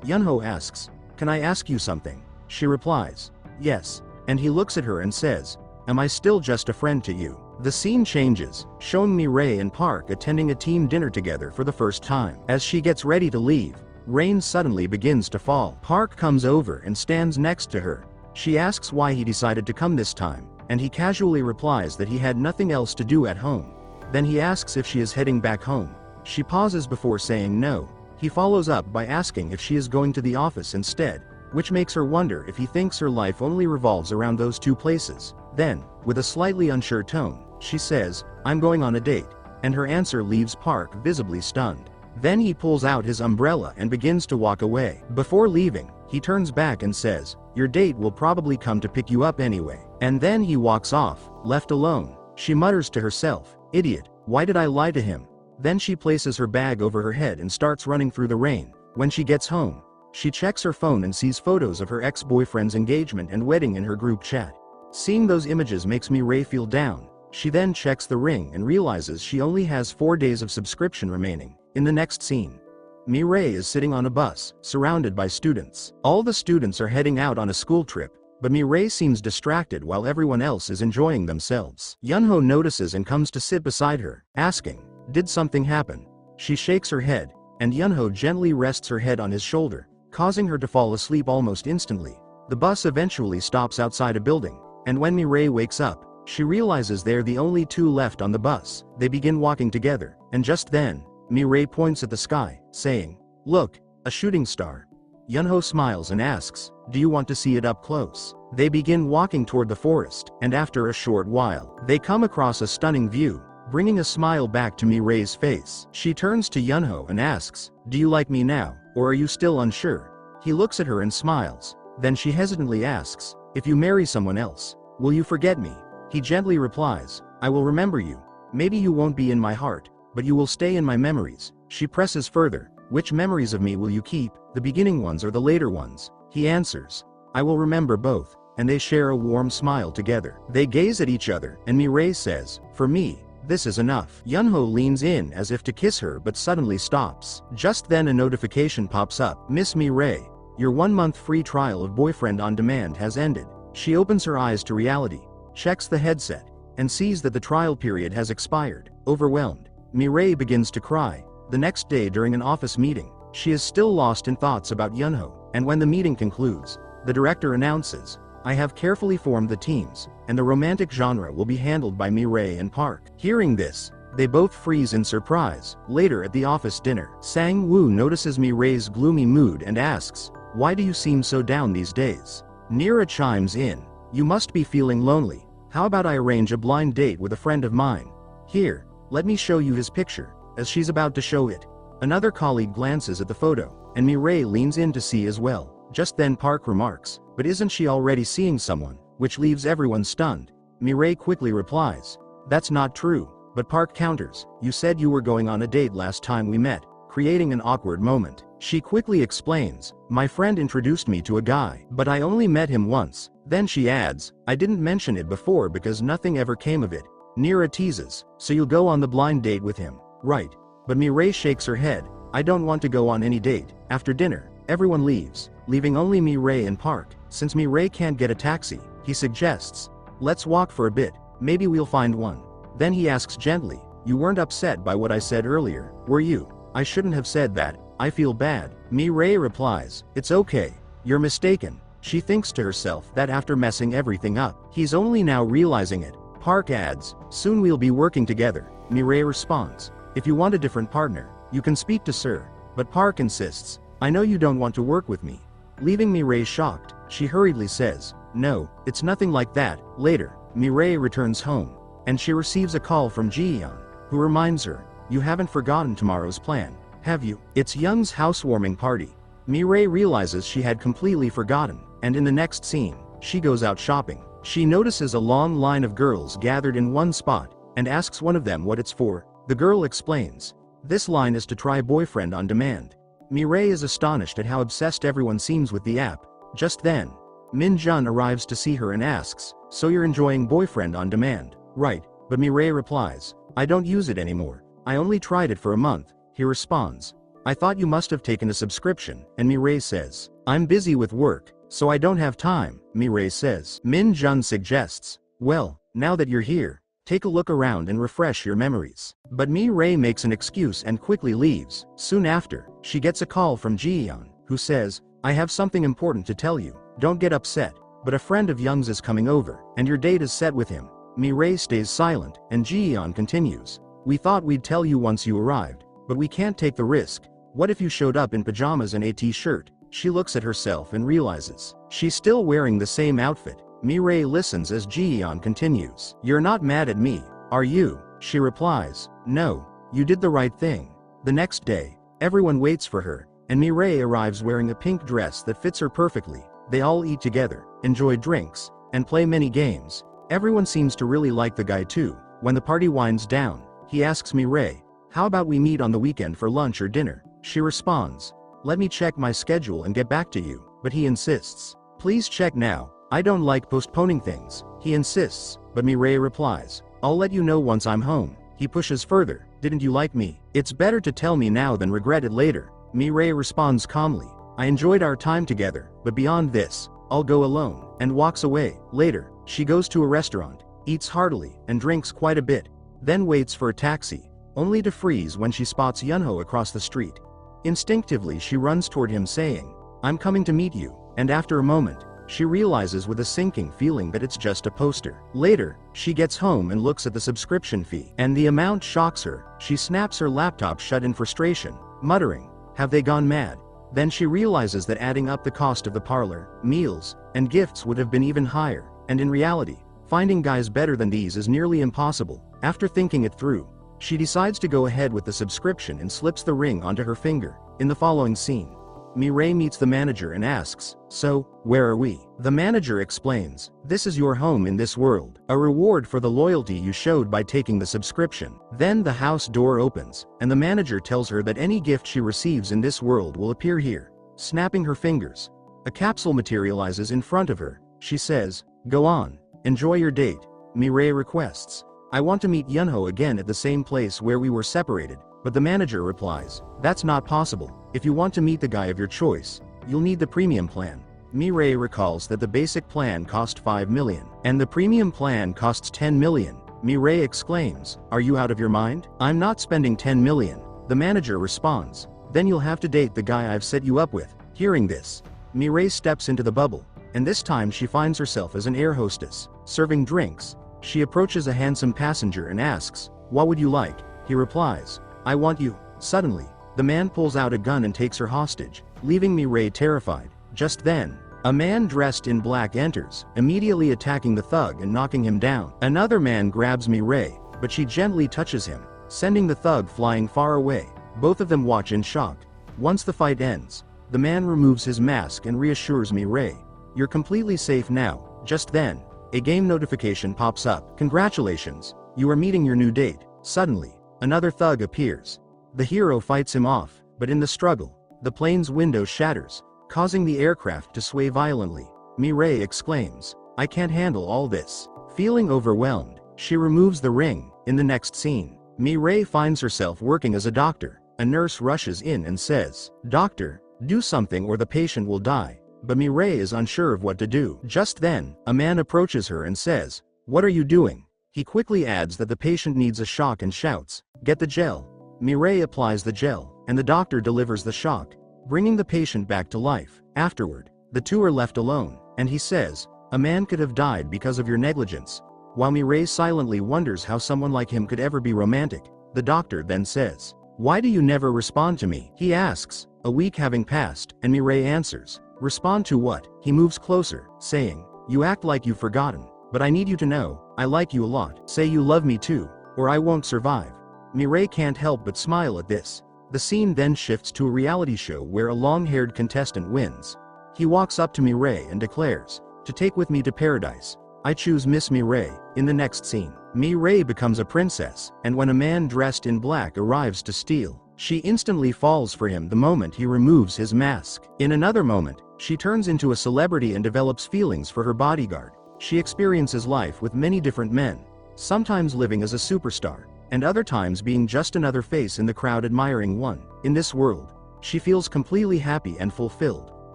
Yooseonho asks, "Can I ask you something?" She replies, "Yes," and he looks at her and says, "Am I still just a friend to you?" The scene changes, showing Mi-rae and Park attending a team dinner together for the first time. As she gets ready to leave, rain suddenly begins to fall. Park comes over and stands next to her. She asks why he decided to come this time, and he casually replies that he had nothing else to do at home. Then he asks if she is heading back home. She pauses before saying no. He follows up by asking if she is going to the office instead, which makes her wonder if he thinks her life only revolves around those two places. Then, with a slightly unsure tone, she says, "I'm going on a date," and her answer leaves Park visibly stunned. Then he pulls out his umbrella and begins to walk away. Before leaving, he turns back and says, "Your date will probably come to pick you up anyway." And then he walks off, left alone. She mutters to herself, "Idiot, why did I lie to him?" Then she places her bag over her head and starts running through the rain. When she gets home, She checks her phone and sees photos of her ex-boyfriend's engagement and wedding in her group chat. Seeing those images makes Mi-rae feel down. She then checks the ring and realizes she only has 4 days of subscription remaining. In the next scene, Mi-rae is sitting on a bus, surrounded by students. All the students are heading out on a school trip, but Mi-rae seems distracted while everyone else is enjoying themselves. Yooseonho notices and comes to sit beside her, asking, "Did something happen?" She shakes her head, and Yooseonho gently rests her head on his shoulder, causing her to fall asleep almost instantly. The bus eventually stops outside a building, and when Mi-rae wakes up, she realizes they're the only two left on the bus. They begin walking together, and just then, Mi-rae points at the sky, saying, "Look, a shooting star." Yooseonho smiles and asks, "Do you want to see it up close?" They begin walking toward the forest, and after a short while, they come across a stunning view, bringing a smile back to Mi-rae's face. She turns to Yooseonho and asks, "Do you like me now, or are you still unsure?" He looks at her and smiles. Then she hesitantly asks, "If you marry someone else, will you forget me?" He gently replies, "I will remember you. Maybe you won't be in my heart, but you will stay in my memories." She presses further, "Which memories of me will you keep, the beginning ones or the later ones?" He answers, "I will remember both," and they share a warm smile together. They gaze at each other, and Mi-rae says, "For me, this is enough." Yooseonho leans in as if to kiss her but suddenly stops. Just then a notification pops up. "Miss Mi-rae, your 1-month free trial of Boyfriend on Demand has ended." She opens her eyes to reality, checks the headset, and sees that the trial period has expired. Overwhelmed, Mi-rae begins to cry. The next day during an office meeting, she is still lost in thoughts about Yooseonho, and when the meeting concludes, the director announces, "I have carefully formed the teams, and the romantic genre will be handled by Mi-rae and Park." Hearing this, they both freeze in surprise. Later at the office dinner, Sang-woo notices Mi-rae's gloomy mood and asks, "Why do you seem so down these days?" Nira chimes in, "You must be feeling lonely. How about I arrange a blind date with a friend of mine? Here, let me show you his picture." As she's about to show it, another colleague glances at the photo, and Mi-rae leans in to see as well. Just then Park remarks, "But isn't she already seeing someone?" which leaves everyone stunned. Mi-rae quickly replies, "That's not true," but Park counters, "You said you were going on a date last time we met," creating an awkward moment. She quickly explains, "My friend introduced me to a guy, but I only met him once." Then she adds, "I didn't mention it before because nothing ever came of it." Nira teases, "So you'll go on the blind date with him, right?" But Mi-rae shakes her head, "I don't want to go on any date." After dinner, everyone leaves, leaving only Mi-rae and Park. Since Mi-rae can't get a taxi, he suggests, "Let's walk for a bit, maybe we'll find one." Then he asks gently, "You weren't upset by what I said earlier, were you?" "I shouldn't have said that, I feel bad." Mi-rae replies, "It's okay, you're mistaken." She thinks to herself that after messing everything up, he's only now realizing it. Park adds, "Soon we'll be working together." Mi-rae responds, "If you want a different partner, you can speak to Sir." But Park insists, "I know you don't want to work with me." Leaving Mi-rae shocked, she hurriedly says, "No, it's nothing like that." Later, Mi-rae returns home, and she receives a call from Ji-yeon, who reminds her, "You haven't forgotten tomorrow's plan, have you?" It's Young's housewarming party. Mi-rae realizes she had completely forgotten, and in the next scene, she goes out shopping. She notices a long line of girls gathered in one spot, and asks one of them what it's for. The girl explains, "This line is to try Boyfriend on Demand." Mi-rae is astonished at how obsessed everyone seems with the app. Just then, Min-jun arrives to see her and asks, "So you're enjoying Boyfriend on Demand, right?" But Mi-rae replies, "I don't use it anymore. I only tried it for a month." He responds, "I thought you must have taken a subscription," and Mi-rae says, "I'm busy with work, so I don't have time." Mi-rae says. Min-jun suggests, "Well, now that you're here, take a look around and refresh your memories." But Mi-rae makes an excuse and quickly leaves. Soon after, she gets a call from Ji-yeon, who says, "I have something important to tell you. Don't get upset, but a friend of Young's is coming over, and your date is set with him." Mi-rae stays silent, and Ji-yeon continues, "We thought we'd tell you once you arrived, but we can't take the risk. What if you showed up in pajamas and a t-shirt?" She looks at herself and realizes she's still wearing the same outfit. Mi-rae listens as Ji-yeon continues, "You're not mad at me, are you?" She replies, "No, you did the right thing." The next day, everyone waits for her, and Mi-rae arrives wearing a pink dress that fits her perfectly. They all eat together, enjoy drinks, and play many games. Everyone seems to really like the guy too. When the party winds down, he asks Mi-rae, "How about we meet on the weekend for lunch or dinner?" She responds, Let me check my schedule and get back to you, but he insists. Please check now. I don't like postponing things. He insists, but Mi-rae replies, I'll let you know once I'm home. He pushes further. Didn't you like me? It's better to tell me now than regret it later. Mi-rae responds calmly. I enjoyed our time together, but beyond this, I'll go alone, and walks away. Later, she goes to a restaurant, eats heartily, and drinks quite a bit, then waits for a taxi, only to freeze when she spots Yooseonho across the street. Instinctively she runs toward him saying, I'm coming to meet you, and after a moment, she realizes with a sinking feeling that it's just a poster. Later, she gets home and looks at the subscription fee, and the amount shocks her. She snaps her laptop shut in frustration, muttering, have they gone mad? Then she realizes that adding up the cost of the parlor, meals, and gifts would have been even higher, and in reality, finding guys better than these is nearly impossible. After thinking it through, she decides to go ahead with the subscription and slips the ring onto her finger. In the following scene, Mi-rae meets the manager and asks, so, where are we? The manager explains, this is your home in this world, a reward for the loyalty you showed by taking the subscription. Then the house door opens, and the manager tells her that any gift she receives in this world will appear here. Snapping her fingers, a capsule materializes in front of her. She says, go on, enjoy your date. Mi-rae requests, I want to meet Yooseonho again at the same place where we were separated, but the manager replies, that's not possible. If you want to meet the guy of your choice, you'll need the premium plan. Mi-rae recalls that the basic plan cost 5 million, and the premium plan costs 10 million. Mi-rae exclaims, are you out of your mind? I'm not spending 10 million. The manager responds, then you'll have to date the guy I've set you up with. Hearing this, Mi-rae steps into the bubble, and this time she finds herself as an air hostess, serving drinks. She approaches a handsome passenger and asks, what would you like? He replies, I want you. Suddenly, the man pulls out a gun and takes her hostage, leaving Mi-rae terrified. Just then, a man dressed in black enters, immediately attacking the thug and knocking him down. Another man grabs Mi-rae, but she gently touches him, sending the thug flying far away. Both of them watch in shock. Once the fight ends, the man removes his mask and reassures Mi-rae, you're completely safe now. Just then, a game notification pops up. Congratulations, you are meeting your new date. Suddenly, another thug appears. The hero fights him off, but in the struggle, the plane's window shatters, causing the aircraft to sway violently. Mi-rae exclaims, I can't handle all this. Feeling overwhelmed, she removes the ring. In the next scene, Mi-rae finds herself working as a doctor. A nurse rushes in and says, Doctor, do something or the patient will die. But Mi-rae is unsure of what to do. Just then, a man approaches her and says, what are you doing? He quickly adds that the patient needs a shock and shouts, get the gel. Mi-rae applies the gel, and the doctor delivers the shock, bringing the patient back to life. Afterward, the two are left alone, and he says, a man could have died because of your negligence. While Mi-rae silently wonders how someone like him could ever be romantic, the doctor then says, why do you never respond to me? He asks, a week having passed, and Mi-rae answers, respond to what? He moves closer, saying, you act like you've forgotten, but I need you to know, I like you a lot. Say you love me too, or I won't survive. Mi-rae can't help but smile at this. The scene then shifts to a reality show where a long-haired contestant wins. He walks up to Mi-rae and declares, to take with me to paradise. I choose Miss Mi-rae. In the next scene, Mi-rae becomes a princess, and when a man dressed in black arrives to steal, she instantly falls for him the moment he removes his mask. In another moment, she turns into a celebrity and develops feelings for her bodyguard. She experiences life with many different men, sometimes living as a superstar, and other times being just another face in the crowd admiring one. In this world, she feels completely happy and fulfilled.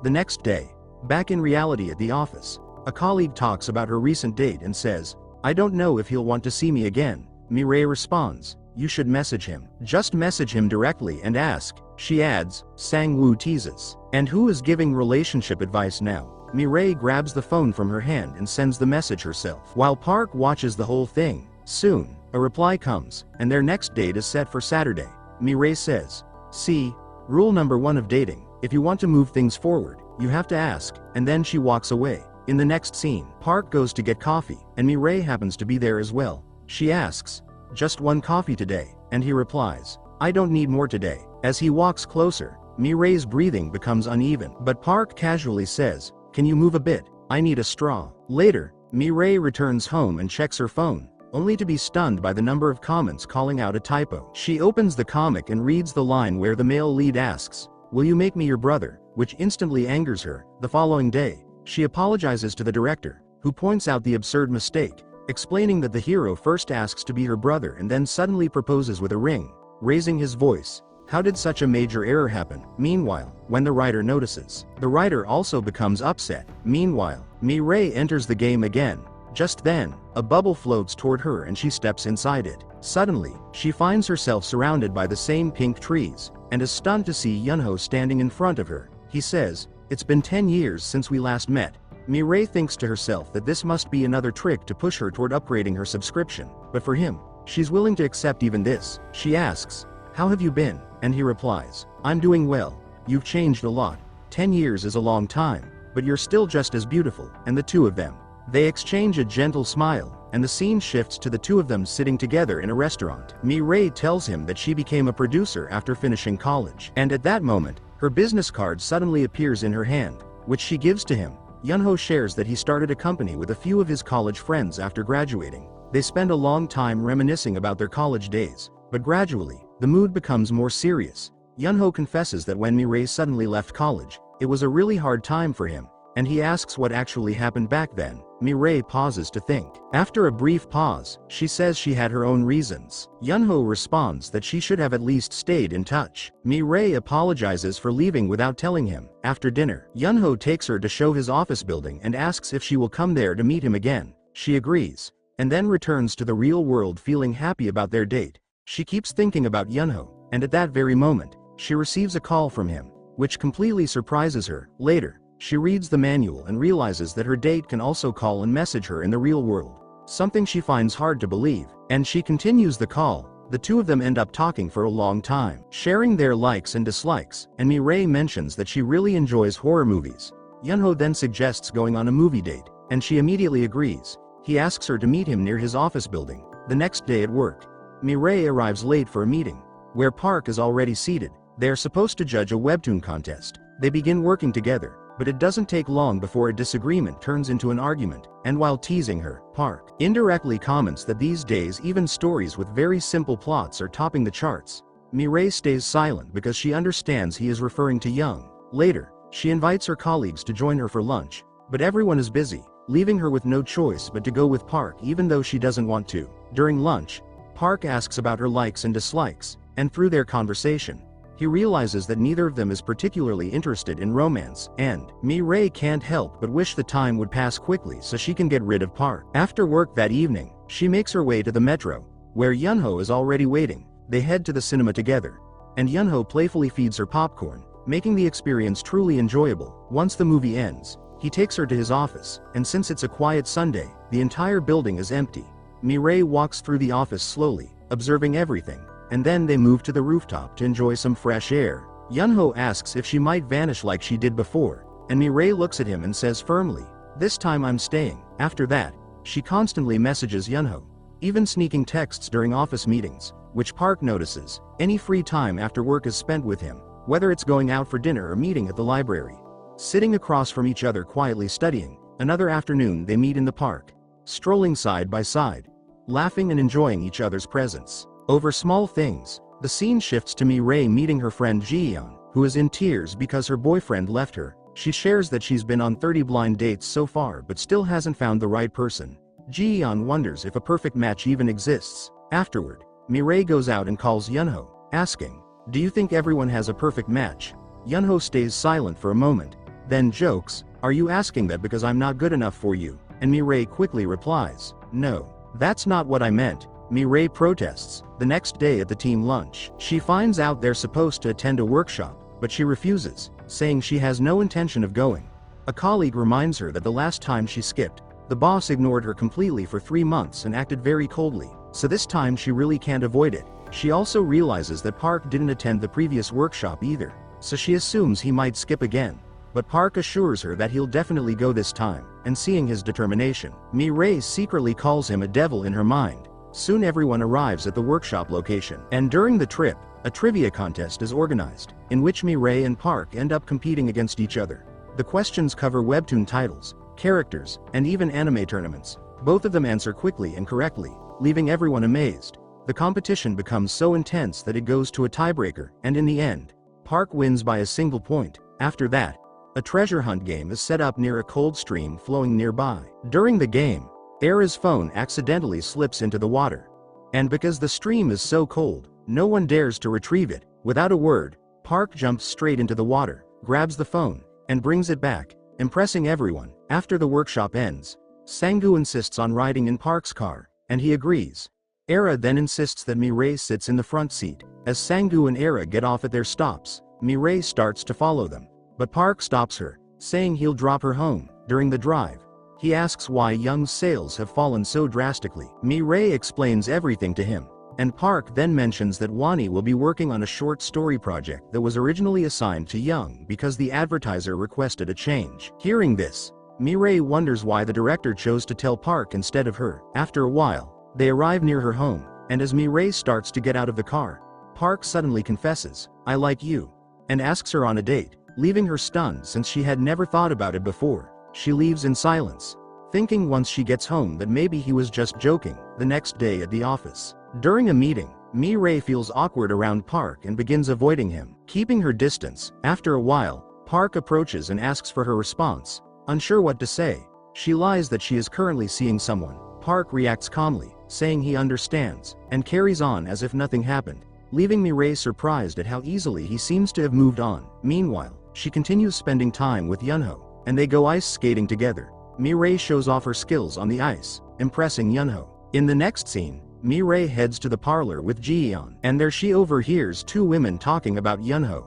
The next day, back in reality at the office, a colleague talks about her recent date and says, I don't know if he'll want to see me again. Mi-rae responds, you should message him. Just message him directly and ask. She adds, Sang-woo teases. And who is giving relationship advice now? Mi-rae grabs the phone from her hand and sends the message herself. While Park watches the whole thing, soon, a reply comes, and their next date is set for Saturday. Mi-rae says, see, rule number 1 of dating, if you want to move things forward, you have to ask, and then she walks away. In the next scene, Park goes to get coffee, and Mi-rae happens to be there as well. She asks, just 1 coffee today, and he replies, I don't need more today. As he walks closer, Mi-rae's breathing becomes uneven, but Park casually says, can you move a bit? I need a straw. Later, Mi-rae returns home and checks her phone, only to be stunned by the number of comments calling out a typo. She opens the comic and reads the line where the male lead asks, "Will you make me your brother?" which instantly angers her. The following day, she apologizes to the director, who points out the absurd mistake, explaining that the hero first asks to be her brother and then suddenly proposes with a ring, raising his voice. How did such a major error happen? Meanwhile, when the writer notices, the writer also becomes upset. Meanwhile, Mi-rae enters the game again. Just then, a bubble floats toward her and she steps inside it. Suddenly, she finds herself surrounded by the same pink trees, and is stunned to see Yooseonho standing in front of her. He says, "It's been 10 years since we last met." Mi-rae thinks to herself that this must be another trick to push her toward upgrading her subscription, but for him, she's willing to accept even this. She asks, "How have you been?" And he replies, "I'm doing well. You've changed a lot. 10 years is a long time, but you're still just as beautiful." And the two of them, they exchange a gentle smile, and the scene shifts to the two of them sitting together in a restaurant. Mi-rae tells him that she became a producer after finishing college, and at that moment, her business card suddenly appears in her hand, which she gives to him. Yooseonho shares that he started a company with a few of his college friends after graduating. They spend a long time reminiscing about their college days, but gradually, the mood becomes more serious. Yooseonho confesses that when Mi-rae suddenly left college, it was a really hard time for him, and he asks what actually happened back then. Mi-rae pauses to think. After a brief pause, she says she had her own reasons. Yooseonho responds that she should have at least stayed in touch. Mi-rae apologizes for leaving without telling him. After dinner, Yooseonho takes her to show his office building and asks if she will come there to meet him again. She agrees, and then returns to the real world feeling happy about their date. She keeps thinking about Yooseonho, and at that very moment, she receives a call from him, which completely surprises her. Later, she reads the manual and realizes that her date can also call and message her in the real world, something she finds hard to believe, and she continues the call. The two of them end up talking for a long time, sharing their likes and dislikes, and Mi-rae mentions that she really enjoys horror movies. Yooseonho then suggests going on a movie date, and she immediately agrees. He asks her to meet him near his office building. The next day at work, Mi-rae arrives late for a meeting, where Park is already seated. They are supposed to judge a webtoon contest. They begin working together, but it doesn't take long before a disagreement turns into an argument, and while teasing her, Park indirectly comments that these days even stories with very simple plots are topping the charts. Mi-rae stays silent because she understands he is referring to Young. Later, she invites her colleagues to join her for lunch, but everyone is busy, leaving her with no choice but to go with Park even though she doesn't want to. During lunch, Park asks about her likes and dislikes, and through their conversation, he realizes that neither of them is particularly interested in romance, and Mi-rae can't help but wish the time would pass quickly so she can get rid of Park. After work that evening, she makes her way to the metro, where Yooseonho is already waiting. They head to the cinema together, and Yooseonho playfully feeds her popcorn, making the experience truly enjoyable. Once the movie ends, he takes her to his office, and since it's a quiet Sunday, the entire building is empty. Mi-rae walks through the office slowly, observing everything, and then they move to the rooftop to enjoy some fresh air. Yooseonho asks if she might vanish like she did before, and Mi-rae looks at him and says firmly, "This time I'm staying." After that, she constantly messages Yooseonho, even sneaking texts during office meetings, which Park notices. Any free time after work is spent with him, whether it's going out for dinner or meeting at the library. Sitting across from each other quietly studying. Another afternoon they meet in the park, strolling side by side, laughing and enjoying each other's presence. Over small things, the scene shifts to Mi-rae meeting her friend Ji-yeon, who is in tears because her boyfriend left her. She shares that she's been on 30 blind dates so far but still hasn't found the right person. Ji-yeon wonders if a perfect match even exists. Afterward, Mi-rae goes out and calls Yooseonho, asking, "Do you think everyone has a perfect match?" Yooseonho stays silent for a moment, then jokes, "Are you asking that because I'm not good enough for you?" And Mi-rae quickly replies, "No, that's not what I meant." Mi-rae protests. The next day at the team lunch, she finds out they're supposed to attend a workshop, but she refuses, saying she has no intention of going. A colleague reminds her that the last time she skipped, the boss ignored her completely for 3 months and acted very coldly, so this time she really can't avoid it. She also realizes that Park didn't attend the previous workshop either, so she assumes he might skip again. But Park assures her that he'll definitely go this time, and seeing his determination, Mi-rae secretly calls him a devil in her mind. Soon everyone arrives at the workshop location, and during the trip, a trivia contest is organized, in which Mi-rae and Park end up competing against each other. The questions cover webtoon titles, characters, and even anime tournaments. Both of them answer quickly and correctly, leaving everyone amazed. The competition becomes so intense that it goes to a tiebreaker, and in the end, Park wins by a single point. After that, a treasure hunt game is set up near a cold stream flowing nearby. During the game, Era's phone accidentally slips into the water. And because the stream is so cold, no one dares to retrieve it. Without a word, Park jumps straight into the water, grabs the phone, and brings it back, impressing everyone. After the workshop ends, Seokangjoon insists on riding in Park's car, and he agrees. Era then insists that Mi-rae sits in the front seat. As Seokangjoon and Era get off at their stops, Mi-rae starts to follow them. But Park stops her, saying he'll drop her home. During the drive, he asks why Young's sales have fallen so drastically. Mi-rae explains everything to him, and Park then mentions that Wani will be working on a short story project that was originally assigned to Young because the advertiser requested a change. Hearing this, Mi-rae wonders why the director chose to tell Park instead of her. After a while, they arrive near her home, and as Mi-rae starts to get out of the car, Park suddenly confesses, "I like you," and asks her on a date, leaving her stunned since she had never thought about it before. She leaves in silence, thinking once she gets home that maybe he was just joking. The next day at the office, during a meeting, Mi-rae feels awkward around Park and begins avoiding him, keeping her distance. After a while, Park approaches and asks for her response. Unsure what to say, she lies that she is currently seeing someone. Park reacts calmly, saying he understands, and carries on as if nothing happened, leaving Mi-rae surprised at how easily he seems to have moved on. Meanwhile, she continues spending time with Yooseonho, and they go ice skating together. Mi-rae shows off her skills on the ice, impressing Yooseonho. In the next scene, Mi-rae heads to the parlor with Ji-yeon, and there she overhears two women talking about Yooseonho.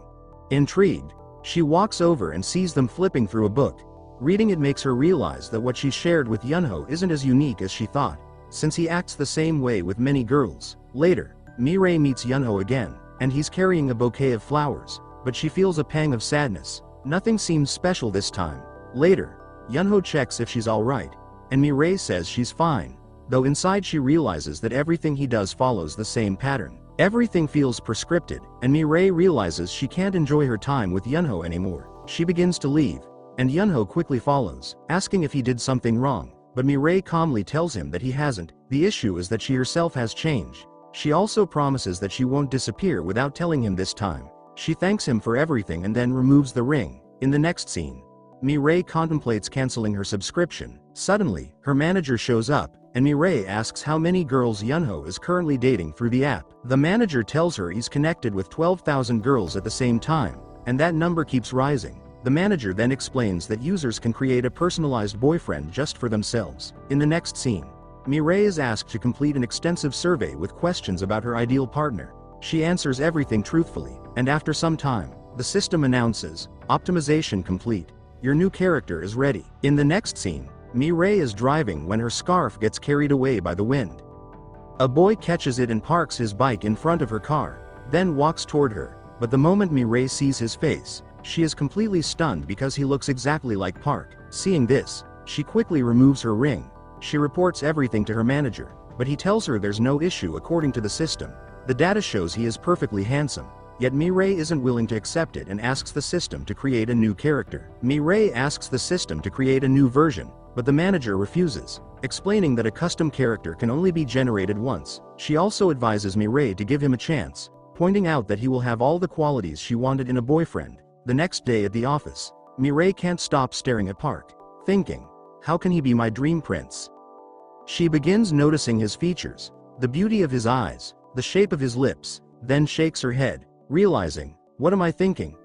Intrigued, she walks over and sees them flipping through a book. Reading it makes her realize that what she shared with Yooseonho isn't as unique as she thought, since he acts the same way with many girls. Later, Mi-rae meets Yooseonho again, and he's carrying a bouquet of flowers, but she feels a pang of sadness. Nothing seems special this time. Later, Yooseonho checks if she's alright, and Mi-rae says she's fine, though inside she realizes that everything he does follows the same pattern. Everything feels prescripted, and Mi-rae realizes she can't enjoy her time with Yooseonho anymore. She begins to leave, and Yooseonho quickly follows, asking if he did something wrong, but Mi-rae calmly tells him that he hasn't. The issue is that she herself has changed. She also promises that she won't disappear without telling him this time. She thanks him for everything and then removes the ring. In the next scene, Mi-rae contemplates canceling her subscription. Suddenly, her manager shows up, and Mi-rae asks how many girls Yooseonho is currently dating through the app. The manager tells her he's connected with 12,000 girls at the same time, and that number keeps rising. The manager then explains that users can create a personalized boyfriend just for themselves. In the next scene, Mi-rae is asked to complete an extensive survey with questions about her ideal partner. She answers everything truthfully, and after some time, the system announces, "Optimization complete. Your new character is ready." In the next scene, Mi-rae is driving when her scarf gets carried away by the wind. A boy catches it and parks his bike in front of her car, then walks toward her, but the moment Mi-rae sees his face, she is completely stunned because he looks exactly like Park. Seeing this, she quickly removes her ring. She reports everything to her manager, but he tells her there's no issue according to the system. The data shows he is perfectly handsome. Yet Mi-rae isn't willing to accept it and asks the system to create a new character. Mi-rae asks the system to create a new version, but the manager refuses, explaining that a custom character can only be generated once. She also advises Mi-rae to give him a chance, pointing out that he will have all the qualities she wanted in a boyfriend. The next day at the office, Mi-rae can't stop staring at Park, thinking, how can he be my dream prince? She begins noticing his features, the beauty of his eyes, the shape of his lips, then shakes her head, realizing, what am I thinking?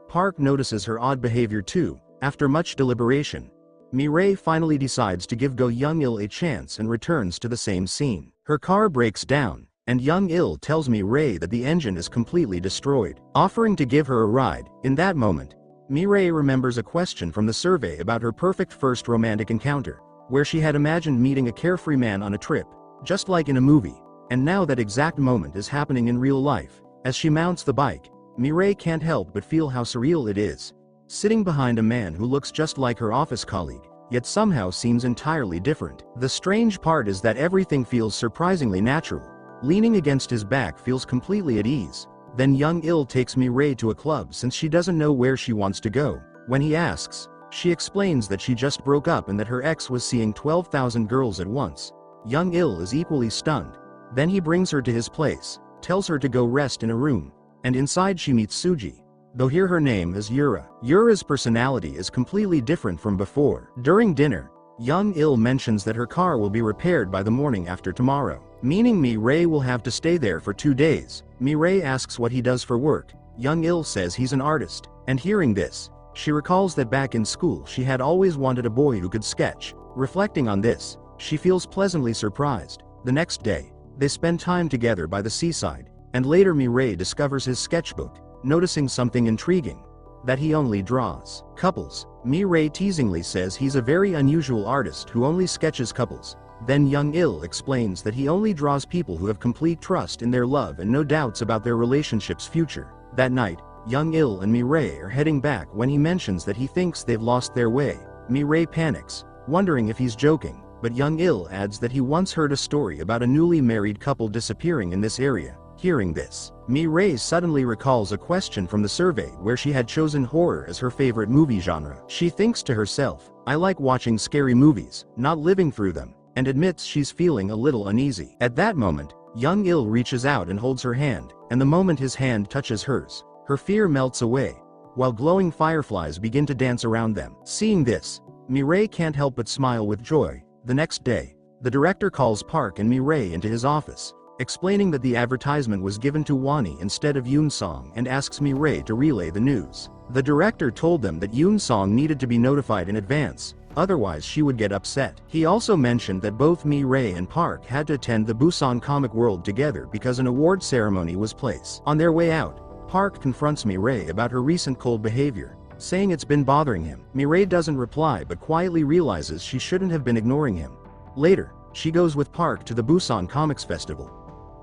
Park notices her odd behavior too. After much deliberation, Mi-rae finally decides to give Go Young-il a chance and returns to the same scene. Her car breaks down, and Young-il tells Mi-rae that the engine is completely destroyed, offering to give her a ride. In that moment, Mi-rae remembers a question from the survey about her perfect first romantic encounter, where she had imagined meeting a carefree man on a trip, just like in a movie, and now that exact moment is happening in real life. As she mounts the bike, Mi-rae can't help but feel how surreal it is, sitting behind a man who looks just like her office colleague, yet somehow seems entirely different. The strange part is that everything feels surprisingly natural. Leaning against his back feels completely at ease. Then Young-il takes Mi-rae to a club since she doesn't know where she wants to go. When he asks, she explains that she just broke up and that her ex was seeing 12,000 girls at once. Young-il is equally stunned. Then he brings her to his place, tells her to go rest in a room, and inside she meets Suji, though here her name is Yura. Yura's personality is completely different from before. During dinner, Young-il mentions that her car will be repaired by the morning after tomorrow, meaning Mi-rae will have to stay there for 2 days. Mi-rae asks what he does for work. Young-il says he's an artist, and hearing this, she recalls that back in school she had always wanted a boy who could sketch. Reflecting on this, she feels pleasantly surprised. The next day, they spend time together by the seaside, and later Mi-rae discovers his sketchbook, noticing something intriguing: that he only draws couples. Mi-rae teasingly says he's a very unusual artist who only sketches couples. Then Young-il explains that he only draws people who have complete trust in their love and no doubts about their relationship's future. That night, Young-il and Mi-rae are heading back when he mentions that he thinks they've lost their way. Mi-rae panics, wondering if he's joking, but Young-il adds that he once heard a story about a newly married couple disappearing in this area. Hearing this, Mi-rae suddenly recalls a question from the survey where she had chosen horror as her favorite movie genre. She thinks to herself, "I like watching scary movies, not living through them," and admits she's feeling a little uneasy. At that moment, Young-il reaches out and holds her hand, and the moment his hand touches hers, her fear melts away, while glowing fireflies begin to dance around them. Seeing this, Mi-rae can't help but smile with joy. The next day, the director calls Park and Mi-rae into his office, explaining that the advertisement was given to Wonnie instead of Yoon-song, and asks Mi-rae to relay the news. The director told them that Yoon-song needed to be notified in advance, otherwise she would get upset. He also mentioned that both Mi-rae and Park had to attend the Busan Comic World together because an award ceremony was placed. On their way out, Park confronts Mi-rae about her recent cold behavior, saying it's been bothering him. Mi-rae doesn't reply but quietly realizes she shouldn't have been ignoring him. Later, she goes with Park to the Busan Comics Festival.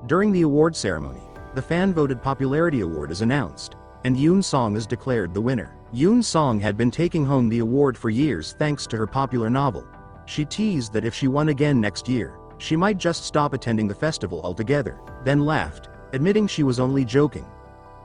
During the award ceremony, the fan-voted popularity award is announced, and Yoon-song is declared the winner. Yoon-song had been taking home the award for years thanks to her popular novel. She teased that if she won again next year, she might just stop attending the festival altogether, then laughed, admitting she was only joking.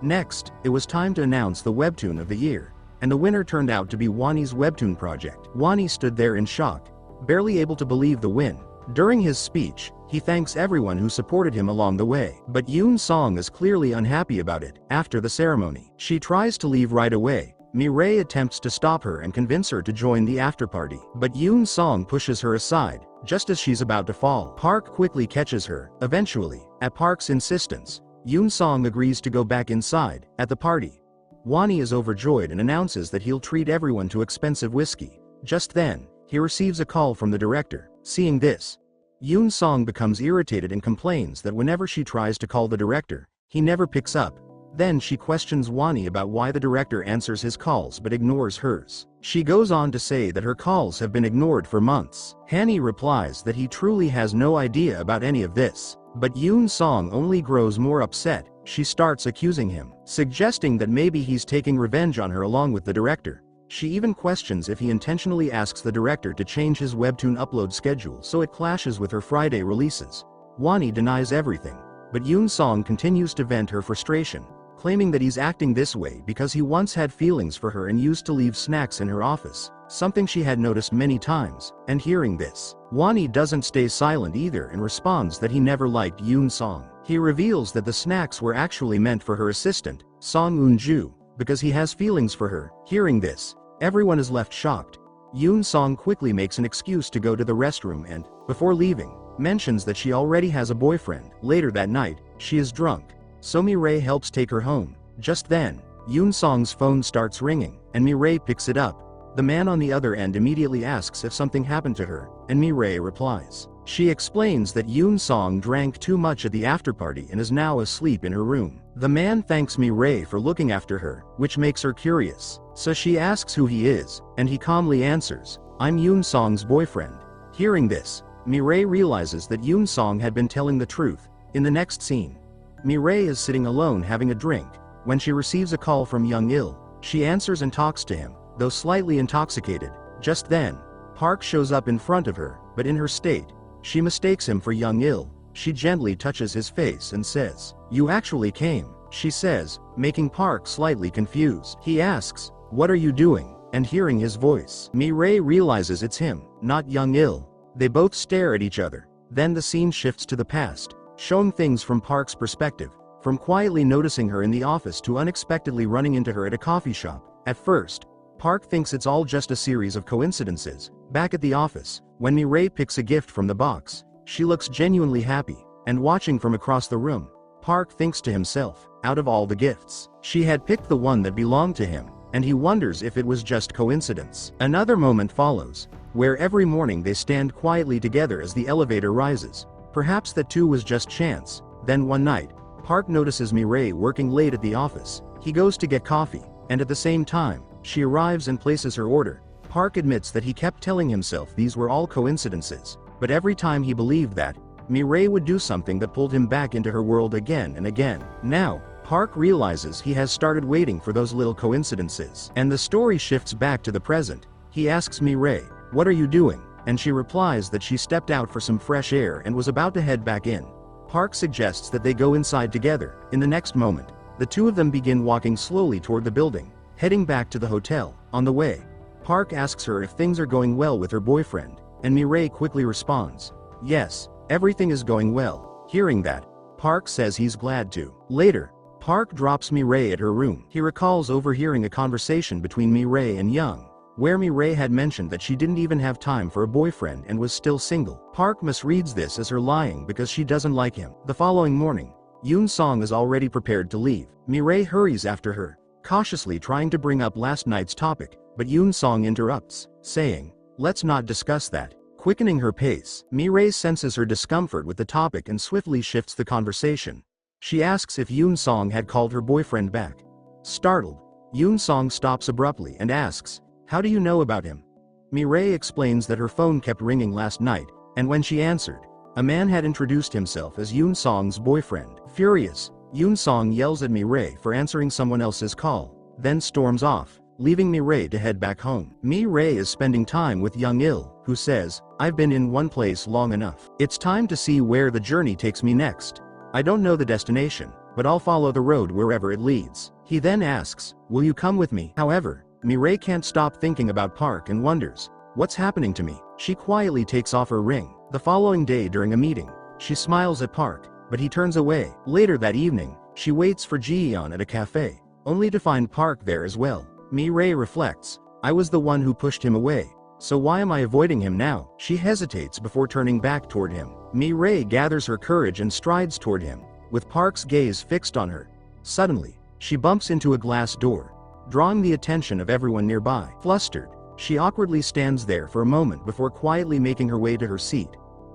Next, it was time to announce the webtoon of the year, and the winner turned out to be Wonnie's webtoon project. Wonnie stood there in shock, barely able to believe the win. During his speech, he thanks everyone who supported him along the way, but Yoon-song is clearly unhappy about it. After the ceremony, she tries to leave right away. Mi-rae attempts to stop her and convince her to join the after-party, but Yoon-song pushes her aside, just as she's about to fall. Park quickly catches her. Eventually, at Park's insistence, Yoon-song agrees to go back inside. At the party, Wonnie is overjoyed and announces that he'll treat everyone to expensive whiskey. Just then, he receives a call from the director. Seeing this, Yoon-song becomes irritated and complains that whenever she tries to call the director, he never picks up. Then she questions Wonnie about why the director answers his calls but ignores hers. She goes on to say that her calls have been ignored for months. Hanni replies that he truly has no idea about any of this, but Yoon-song only grows more upset. She starts accusing him, suggesting that maybe he's taking revenge on her along with the director. She even questions if he intentionally asks the director to change his webtoon upload schedule so it clashes with her Friday releases. Wonnie denies everything, but Yoon-song continues to vent her frustration, claiming that he's acting this way because he once had feelings for her and used to leave snacks in her office, something she had noticed many times. And hearing this, Wonnie doesn't stay silent either and responds that he never liked Yoon-song. He reveals that the snacks were actually meant for her assistant, Song Eun-ju, because he has feelings for her. Hearing this, everyone is left shocked. Yoon-song quickly makes an excuse to go to the restroom and, before leaving, mentions that she already has a boyfriend. Later that night, she is drunk. So Mi-rae helps take her home. Just then, Yoon-song's phone starts ringing, and Mi-rae picks it up. The man on the other end immediately asks if something happened to her, and Mi-rae replies. She explains that Yoon-song drank too much at the afterparty and is now asleep in her room. The man thanks Mi-rae for looking after her, which makes her curious. So she asks who he is, and he calmly answers, "I'm Yoon-song's boyfriend." Hearing this, Mi-rae realizes that Yoon-song had been telling the truth. In the next scene, Mi-rae is sitting alone having a drink, when she receives a call from Young-il. She answers and talks to him, though slightly intoxicated. Just then, Park shows up in front of her, but in her state, she mistakes him for Young-il. She gently touches his face and says, "You actually came," she says, making Park slightly confused. He asks, "What are you doing?" And hearing his voice, Mi-rae realizes it's him, not Young-il. They both stare at each other. Then the scene shifts to the past, showing things from Park's perspective. From quietly noticing her in the office to unexpectedly running into her at a coffee shop. At first, Park thinks it's all just a series of coincidences. Back at the office, when Mi-rae picks a gift from the box, she looks genuinely happy, and watching from across the room, Park thinks to himself, out of all the gifts, she had picked the one that belonged to him, and he wonders if it was just coincidence. Another moment follows, where every morning they stand quietly together as the elevator rises. Perhaps that too was just chance. Then one night, Park notices Mi-rae working late at the office. He goes to get coffee, and at the same time, she arrives and places her order. Park admits that he kept telling himself these were all coincidences, but every time he believed that, Mi-rae would do something that pulled him back into her world again and again. Now, Park realizes he has started waiting for those little coincidences. And the story shifts back to the present. He asks Mi-rae, "What are you doing?" And she replies that she stepped out for some fresh air and was about to head back in. Park suggests that they go inside together. In the next moment, the two of them begin walking slowly toward the building, heading back to the hotel. On the way, Park asks her if things are going well with her boyfriend, and Mi-rae quickly responds, "Yes, everything is going well." Hearing that, Park says he's glad to. Later, Park drops Mi-rae at her room. He recalls overhearing a conversation between Mi-rae and Young, where Mi-rae had mentioned that she didn't even have time for a boyfriend and was still single. Park misreads this as her lying because she doesn't like him. The following morning, Yoon-song is already prepared to leave. Mi-rae hurries after her, cautiously trying to bring up last night's topic, but Yoon-song interrupts, saying, "Let's not discuss that." Quickening her pace, Mi-rae senses her discomfort with the topic and swiftly shifts the conversation. She asks if Yoon-song had called her boyfriend back. Startled, Yoon-song stops abruptly and asks, "How do you know about him?" Mi-rae explains that her phone kept ringing last night, and when she answered, a man had introduced himself as Yoon-song's boyfriend. Furious, Yoon-song yells at Mi-rae for answering someone else's call, then storms off, leaving Mi-rae to head back home. Mi-rae is spending time with Young-il, who says, "I've been in one place long enough. It's time to see where the journey takes me next. I don't know the destination, but I'll follow the road wherever it leads." He then asks, "Will you come with me?" However, Mi-rae can't stop thinking about Park and wonders, "What's happening to me?" She quietly takes off her ring. The following day during a meeting, she smiles at Park, but he turns away. Later that evening, she waits for Ji-yeon at a cafe, only to find Park there as well. Mi-rae reflects, "I was the one who pushed him away, so why am I avoiding him now?" She hesitates before turning back toward him. Mi-rae gathers her courage and strides toward him, with Park's gaze fixed on her. Suddenly, she bumps into a glass door, drawing the attention of everyone nearby. Flustered, she awkwardly stands there for a moment before quietly making her way to her seat.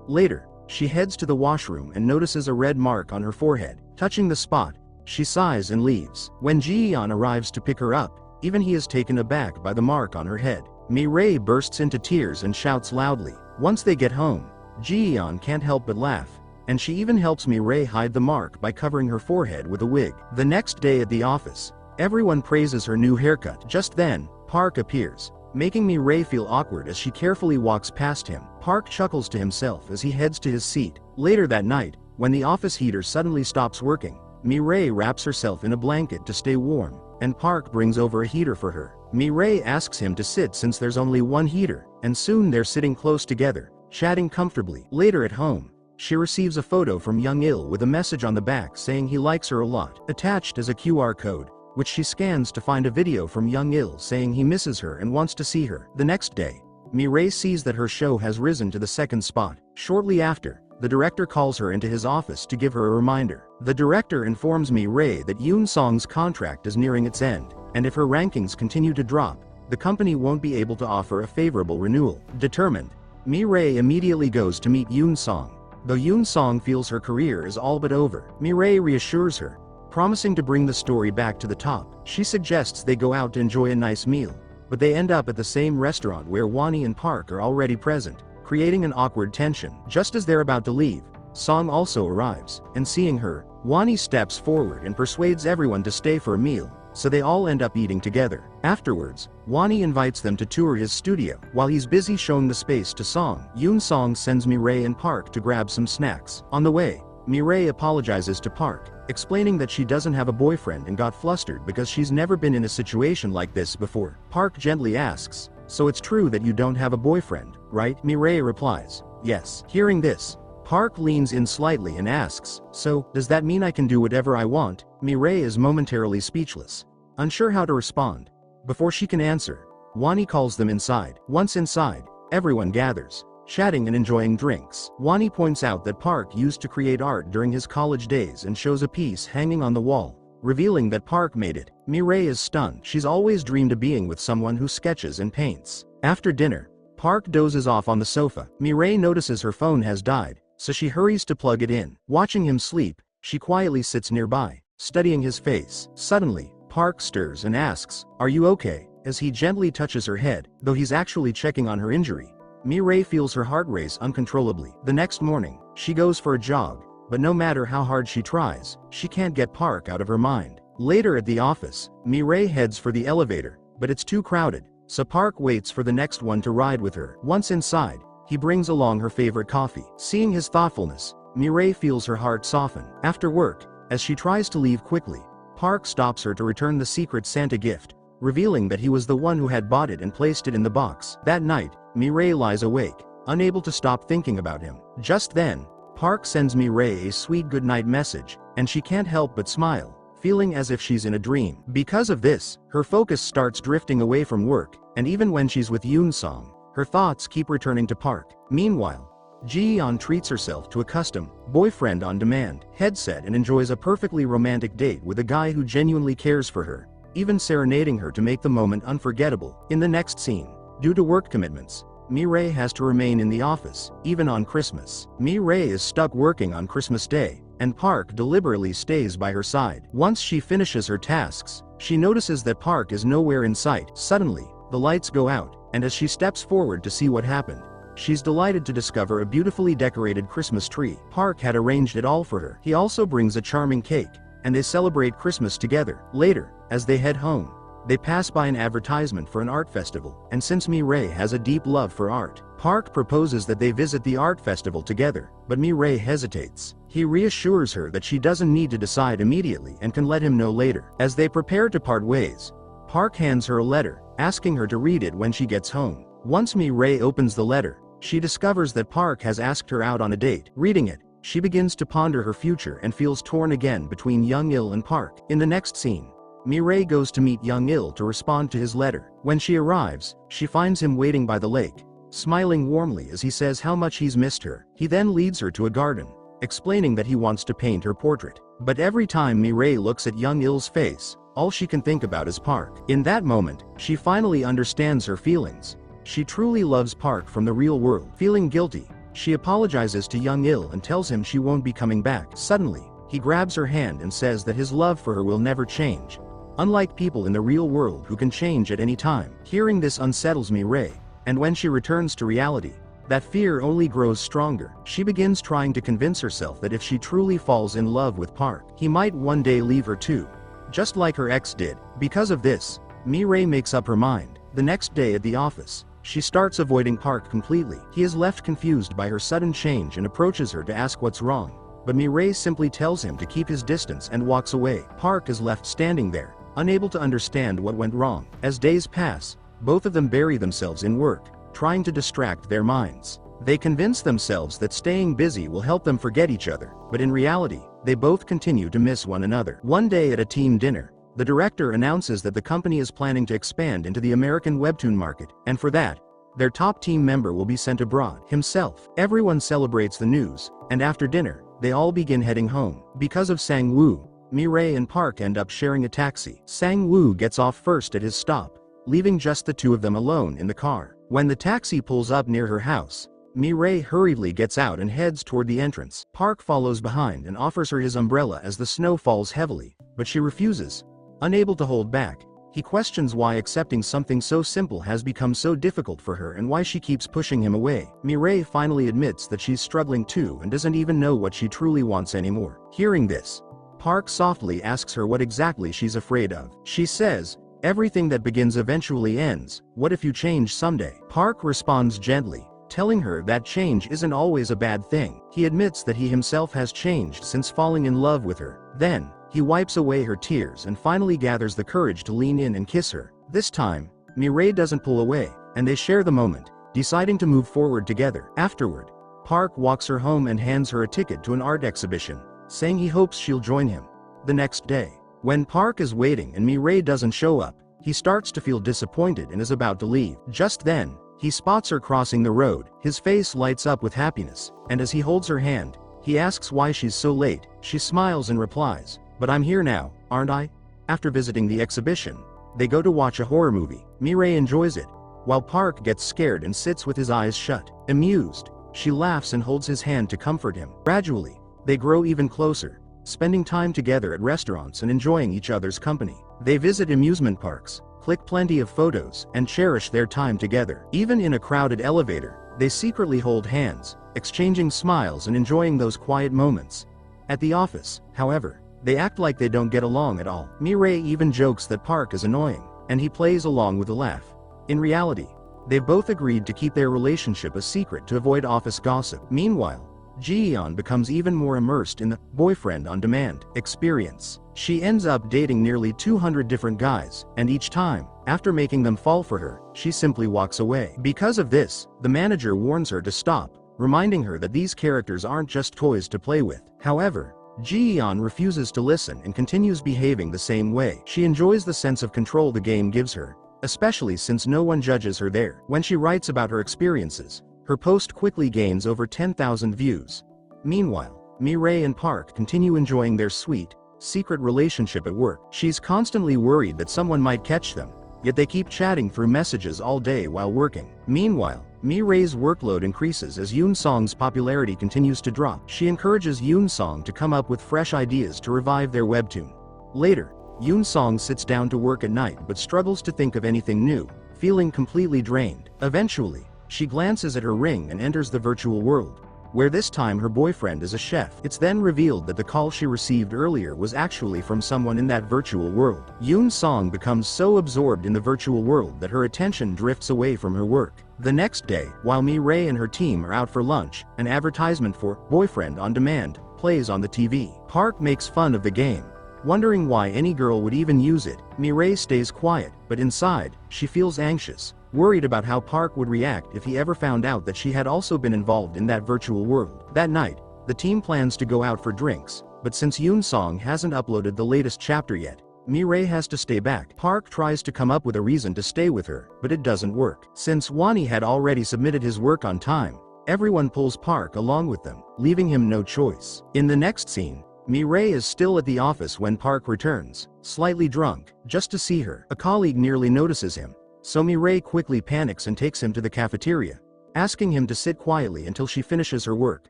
Later, she heads to the washroom and notices a red mark on her forehead. Touching the spot, she sighs and leaves. When Ji-yeon arrives to pick her up, even he is taken aback by the mark on her head. Mi-rae bursts into tears and shouts loudly. Once they get home, Ji-yeon can't help but laugh, and she even helps Mi-rae hide the mark by covering her forehead with a wig. The next day at the office, everyone praises her new haircut. Just then, Park appears, making Mi-rae feel awkward as she carefully walks past him. Park chuckles to himself as he heads to his seat. Later that night, when the office heater suddenly stops working, Mi-rae wraps herself in a blanket to stay warm, and Park brings over a heater for her. Mi-rae asks him to sit since there's only one heater, and soon they're sitting close together, chatting comfortably. Later at home, she receives a photo from Young-il with a message on the back saying he likes her a lot. Attached is a QR code, which she scans to find a video from Young-il saying he misses her and wants to see her. The next day, Mi-rae sees that her show has risen to the second spot. Shortly after, the director calls her into his office to give her a reminder. The director informs Mi-rae that Yoon-song's contract is nearing its end, and if her rankings continue to drop, the company won't be able to offer a favorable renewal. Determined, Mi-rae immediately goes to meet Yoon-song. Though Yoon-song feels her career is all but over, Mi-rae reassures her, promising to bring the story back to the top. She suggests they go out to enjoy a nice meal, but they end up at the same restaurant where Wani and Park are already present, creating an awkward tension. Just as they're about to leave, Song also arrives, and seeing her, Wani steps forward and persuades everyone to stay for a meal, so they all end up eating together. Afterwards, Wani invites them to tour his studio. While he's busy showing the space to Song, Yoon-song sends Mi-rae and Park to grab some snacks. On the way, Mi-rae apologizes to Park, explaining that she doesn't have a boyfriend and got flustered because she's never been in a situation like this before. Park gently asks, "So it's true that you don't have a boyfriend, right?" Mi-rae replies, "Yes." Hearing this, Park leans in slightly and asks, "So, does that mean I can do whatever I want?" Mi-rae is momentarily speechless, unsure how to respond. Before she can answer, Wani calls them inside. Once inside, everyone gathers, chatting and enjoying drinks. Wani points out that Park used to create art during his college days and shows a piece hanging on the wall, revealing that Park made it. Mi-rae is stunned. She's always dreamed of being with someone who sketches and paints. After dinner, Park dozes off on the sofa. Mi-rae notices her phone has died, so she hurries to plug it in. Watching him sleep, she quietly sits nearby, studying his face. Suddenly, Park stirs and asks, "Are you okay?" as he gently touches her head, though he's actually checking on her injury. Mi-rae feels her heart race uncontrollably. The next morning, she goes for a jog, but no matter how hard she tries, she can't get Park out of her mind. Later at the office, Mi-rae heads for the elevator, but it's too crowded, so Park waits for the next one to ride with her. Once inside, he brings along her favorite coffee. Seeing his thoughtfulness, Mi-rae feels her heart soften. After work, as she tries to leave quickly, Park stops her to return the secret Santa gift, revealing that he was the one who had bought it and placed it in the box. That night, Mi-rae lies awake, unable to stop thinking about him. Just then, Park sends Mi-rae a sweet goodnight message, and she can't help but smile, feeling as if she's in a dream. Because of this, her focus starts drifting away from work, and even when she's with Yoon-song, her thoughts keep returning to Park. Meanwhile, Ji-yeon treats herself to a custom boyfriend-on-demand headset and enjoys a perfectly romantic date with a guy who genuinely cares for her, even serenading her to make the moment unforgettable. In the next scene, due to work commitments, Mi-rae has to remain in the office, even on Christmas. Mi-rae is stuck working on Christmas Day, and Park deliberately stays by her side. Once she finishes her tasks, she notices that Park is nowhere in sight. Suddenly, the lights go out, and as she steps forward to see what happened, she's delighted to discover a beautifully decorated Christmas tree. Park had arranged it all for her. He also brings a charming cake, and they celebrate Christmas together. Later, as they head home, they pass by an advertisement for an art festival, and since Mi-rae has a deep love for art, Park proposes that they visit the art festival together, but Mi-rae hesitates. He reassures her that she doesn't need to decide immediately and can let him know later. As they prepare to part ways, Park hands her a letter, asking her to read it when she gets home. Once Mi-rae opens the letter, she discovers that Park has asked her out on a date. Reading it, she begins to ponder her future and feels torn again between Young-il and Park. In the next scene, Mi-rae goes to meet Young-il to respond to his letter. When she arrives, she finds him waiting by the lake, smiling warmly as he says how much he's missed her. He then leads her to a garden, explaining that he wants to paint her portrait. But every time Mi-rae looks at Young-il's face, all she can think about is Park. In that moment, she finally understands her feelings. She truly loves Park from the real world. Feeling guilty, she apologizes to Young-il and tells him she won't be coming back. Suddenly, he grabs her hand and says that his love for her will never change, unlike people in the real world who can change at any time. Hearing this unsettles Mi-rae, and when she returns to reality, that fear only grows stronger. She begins trying to convince herself that if she truly falls in love with Park, he might one day leave her too, just like her ex did. Because of this, Mi-rae makes up her mind. The next day at the office, she starts avoiding Park completely. He is left confused by her sudden change and approaches her to ask what's wrong, but Mi-rae simply tells him to keep his distance and walks away. Park is left standing there, unable to understand what went wrong. As days pass, both of them bury themselves in work, trying to distract their minds. They convince themselves that staying busy will help them forget each other, but in reality, they both continue to miss one another. One day at a team dinner, the director announces that the company is planning to expand into the American webtoon market, and for that, their top team member will be sent abroad himself. Everyone celebrates the news, and after dinner, they all begin heading home. Because of Sang-woo, Mi-rae and Park end up sharing a taxi. Sang-woo gets off first at his stop, leaving just the two of them alone in the car. When the taxi pulls up near her house, Mi-rae hurriedly gets out and heads toward the entrance. Park follows behind and offers her his umbrella as the snow falls heavily, but she refuses, unable to hold back. He questions why accepting something so simple has become so difficult for her and why she keeps pushing him away. Mi-rae finally admits that she's struggling too and doesn't even know what she truly wants anymore. Hearing this, Park softly asks her what exactly she's afraid of. She says, "Everything that begins eventually ends. What if you change someday?" Park responds gently, telling her that change isn't always a bad thing. He admits that he himself has changed since falling in love with her. Then, he wipes away her tears and finally gathers the courage to lean in and kiss her. This time, Mi-rae doesn't pull away, and they share the moment, deciding to move forward together. Afterward, Park walks her home and hands her a ticket to an art exhibition, saying he hopes she'll join him. The next day, when Park is waiting and Mi-rae doesn't show up, he starts to feel disappointed and is about to leave. Just then, he spots her crossing the road. His face lights up with happiness, and as he holds her hand, he asks why she's so late. She smiles and replies, "But I'm here now, aren't I?" After visiting the exhibition, they go to watch a horror movie. Mi-rae enjoys it, while Park gets scared and sits with his eyes shut. Amused, she laughs and holds his hand to comfort him. Gradually, they grow even closer, spending time together at restaurants and enjoying each other's company. They visit amusement parks, click plenty of photos, and cherish their time together. Even in a crowded elevator, they secretly hold hands, exchanging smiles and enjoying those quiet moments. At the office, however, they act like they don't get along at all. Mi-rae even jokes that Park is annoying, and he plays along with a laugh. In reality, they've both agreed to keep their relationship a secret to avoid office gossip. Meanwhile, Ji-yeon becomes even more immersed in the boyfriend-on-demand experience. She ends up dating nearly 200 different guys, and each time, after making them fall for her, she simply walks away. Because of this, the manager warns her to stop, reminding her that these characters aren't just toys to play with. However, Ji-yeon refuses to listen and continues behaving the same way. She enjoys the sense of control the game gives her, especially since no one judges her there. When she writes about her experiences, her post quickly gains over 10,000 views. Meanwhile, Mi-rae and Park continue enjoying their sweet, secret relationship at work. She's constantly worried that someone might catch them, yet they keep chatting through messages all day while working. Meanwhile, Mi-rae's workload increases as Yoon-song's popularity continues to drop. She encourages Yoon-song to come up with fresh ideas to revive their webtoon. Later, Yoon-song sits down to work at night but struggles to think of anything new, feeling completely drained. Eventually, she glances at her ring and enters the virtual world, where this time her boyfriend is a chef. It's then revealed that the call she received earlier was actually from someone in that virtual world. Yoon-song becomes so absorbed in the virtual world that her attention drifts away from her work. The next day, while Mi-rae and her team are out for lunch, an advertisement for Boyfriend on Demand plays on the TV. Park makes fun of the game, wondering why any girl would even use it. Mi-rae stays quiet, but inside, she feels anxious, worried about how Park would react if he ever found out that she had also been involved in that virtual world. That night, the team plans to go out for drinks, but since Yoon-song hasn't uploaded the latest chapter yet, Mi-rae has to stay back. Park tries to come up with a reason to stay with her, but it doesn't work. Since Wani had already submitted his work on time, everyone pulls Park along with them, leaving him no choice. In the next scene, Mi-rae is still at the office when Park returns, slightly drunk, just to see her. A colleague nearly notices him, so Mi-rae quickly panics and takes him to the cafeteria, asking him to sit quietly until she finishes her work.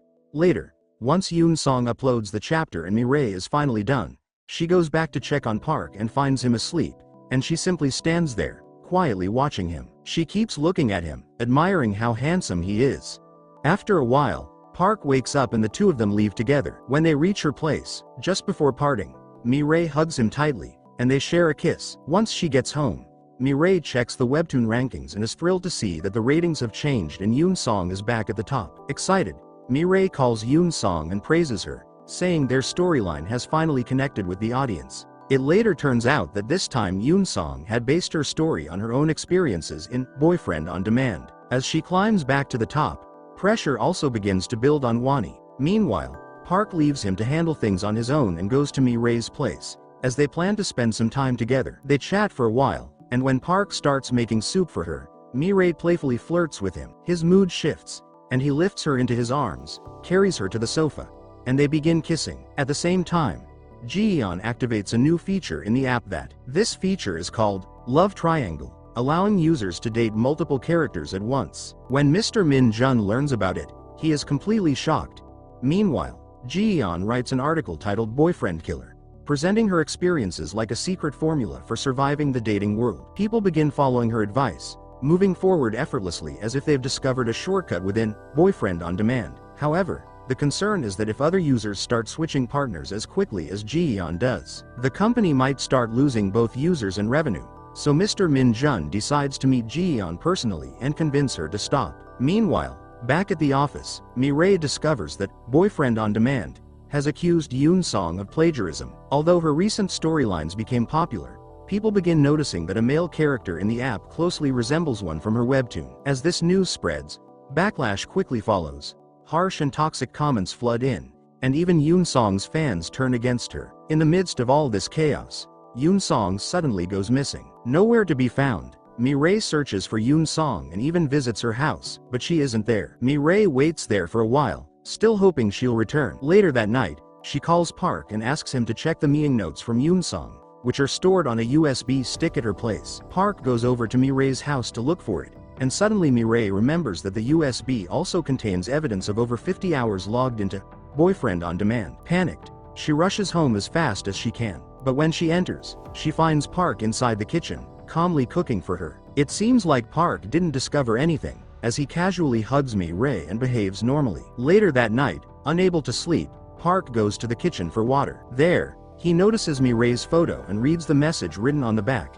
Later, once Yoon-song uploads the chapter and Mi-rae is finally done, she goes back to check on Park and finds him asleep, and she simply stands there, quietly watching him. She keeps looking at him, admiring how handsome he is. After a while, Park wakes up and the two of them leave together. When they reach her place, just before parting, Mi-rae hugs him tightly, and they share a kiss. Once she gets home, Mi-rae checks the webtoon rankings and is thrilled to see that the ratings have changed and Yoon-song is back at the top. Excited, Mi-rae calls Yoon-song and praises her, saying their storyline has finally connected with the audience. It later turns out that this time Yoon-song had based her story on her own experiences in Boyfriend on Demand. As she climbs back to the top, pressure also begins to build on Wani. Meanwhile, Park leaves him to handle things on his own and goes to Mi-rae's place. As they plan to spend some time together, they chat for a while, and when Park starts making soup for her, Mi-rae playfully flirts with him. His mood shifts, and he lifts her into his arms, carries her to the sofa, and they begin kissing. At the same time, Ji-yeon activates a new feature in the app. This feature is called Love Triangle, allowing users to date multiple characters at once. When Mr. Min-jun learns about it, he is completely shocked. Meanwhile, Ji-yeon writes an article titled Boyfriend Killer, presenting her experiences like a secret formula for surviving the dating world. People begin following her advice, moving forward effortlessly as if they've discovered a shortcut within Boyfriend on Demand. However, the concern is that if other users start switching partners as quickly as Ji-yeon does, the company might start losing both users and revenue. So Mr. Min-jun decides to meet Ji-yeon personally and convince her to stop. Meanwhile, back at the office, Mi-rae discovers that Boyfriend on Demand has accused Yoon-song of plagiarism. Although her recent storylines became popular, people begin noticing that a male character in the app closely resembles one from her webtoon. As this news spreads, backlash quickly follows. Harsh and toxic comments flood in, and even Yoon-song's fans turn against her. In the midst of all this chaos, Yoon-song suddenly goes missing. Nowhere to be found. Mi-rae searches for Yoon-song and even visits her house, but she isn't there. Mi-rae waits there for a while, still hoping she'll return. Later that night, she calls Park and asks him to check the meeting notes from Yoon-song, which are stored on a USB stick at her place. Park goes over to Mi-rae's house to look for it, and suddenly Mi-rae remembers that the USB also contains evidence of over 50 hours logged into Boyfriend-on-Demand. Panicked, she rushes home as fast as she can, but when she enters, she finds Park inside the kitchen, calmly cooking for her. It seems like Park didn't discover anything, as he casually hugs Mi-rae and behaves normally. Later that night, unable to sleep, Park goes to the kitchen for water. There, he notices Mi-rae's photo and reads the message written on the back.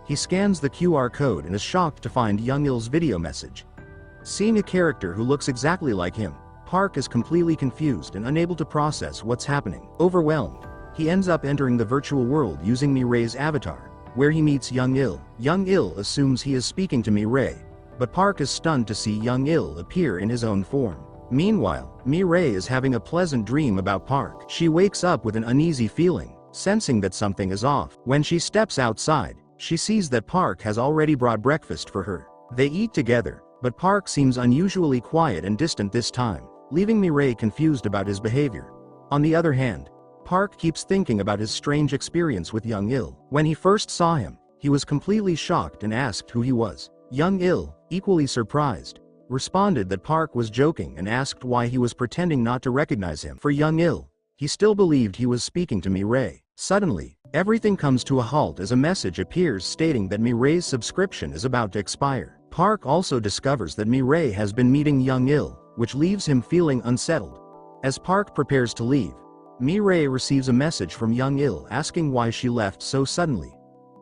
He scans the QR code and is shocked to find Young-il's video message. Seeing a character who looks exactly like him, Park is completely confused and unable to process what's happening. Overwhelmed, he ends up entering the virtual world using Mi-rae's avatar, where he meets Young-il. Young-il assumes he is speaking to Mi-rae, but Park is stunned to see Young-il appear in his own form. Meanwhile, Mi-rae is having a pleasant dream about Park. She wakes up with an uneasy feeling, sensing that something is off. When she steps outside, she sees that Park has already brought breakfast for her. They eat together, but Park seems unusually quiet and distant this time, leaving Mi-rae confused about his behavior. On the other hand, Park keeps thinking about his strange experience with Young-il. When he first saw him, he was completely shocked and asked who he was. Young-il, equally surprised, responded that Park was joking and asked why he was pretending not to recognize him. For Young-il, he still believed he was speaking to Mi-rae. Suddenly, everything comes to a halt as a message appears stating that Mi-rae's subscription is about to expire. Park also discovers that Mi-rae has been meeting Young-il, which leaves him feeling unsettled. As Park prepares to leave, Mi-rae receives a message from Young-il asking why she left so suddenly.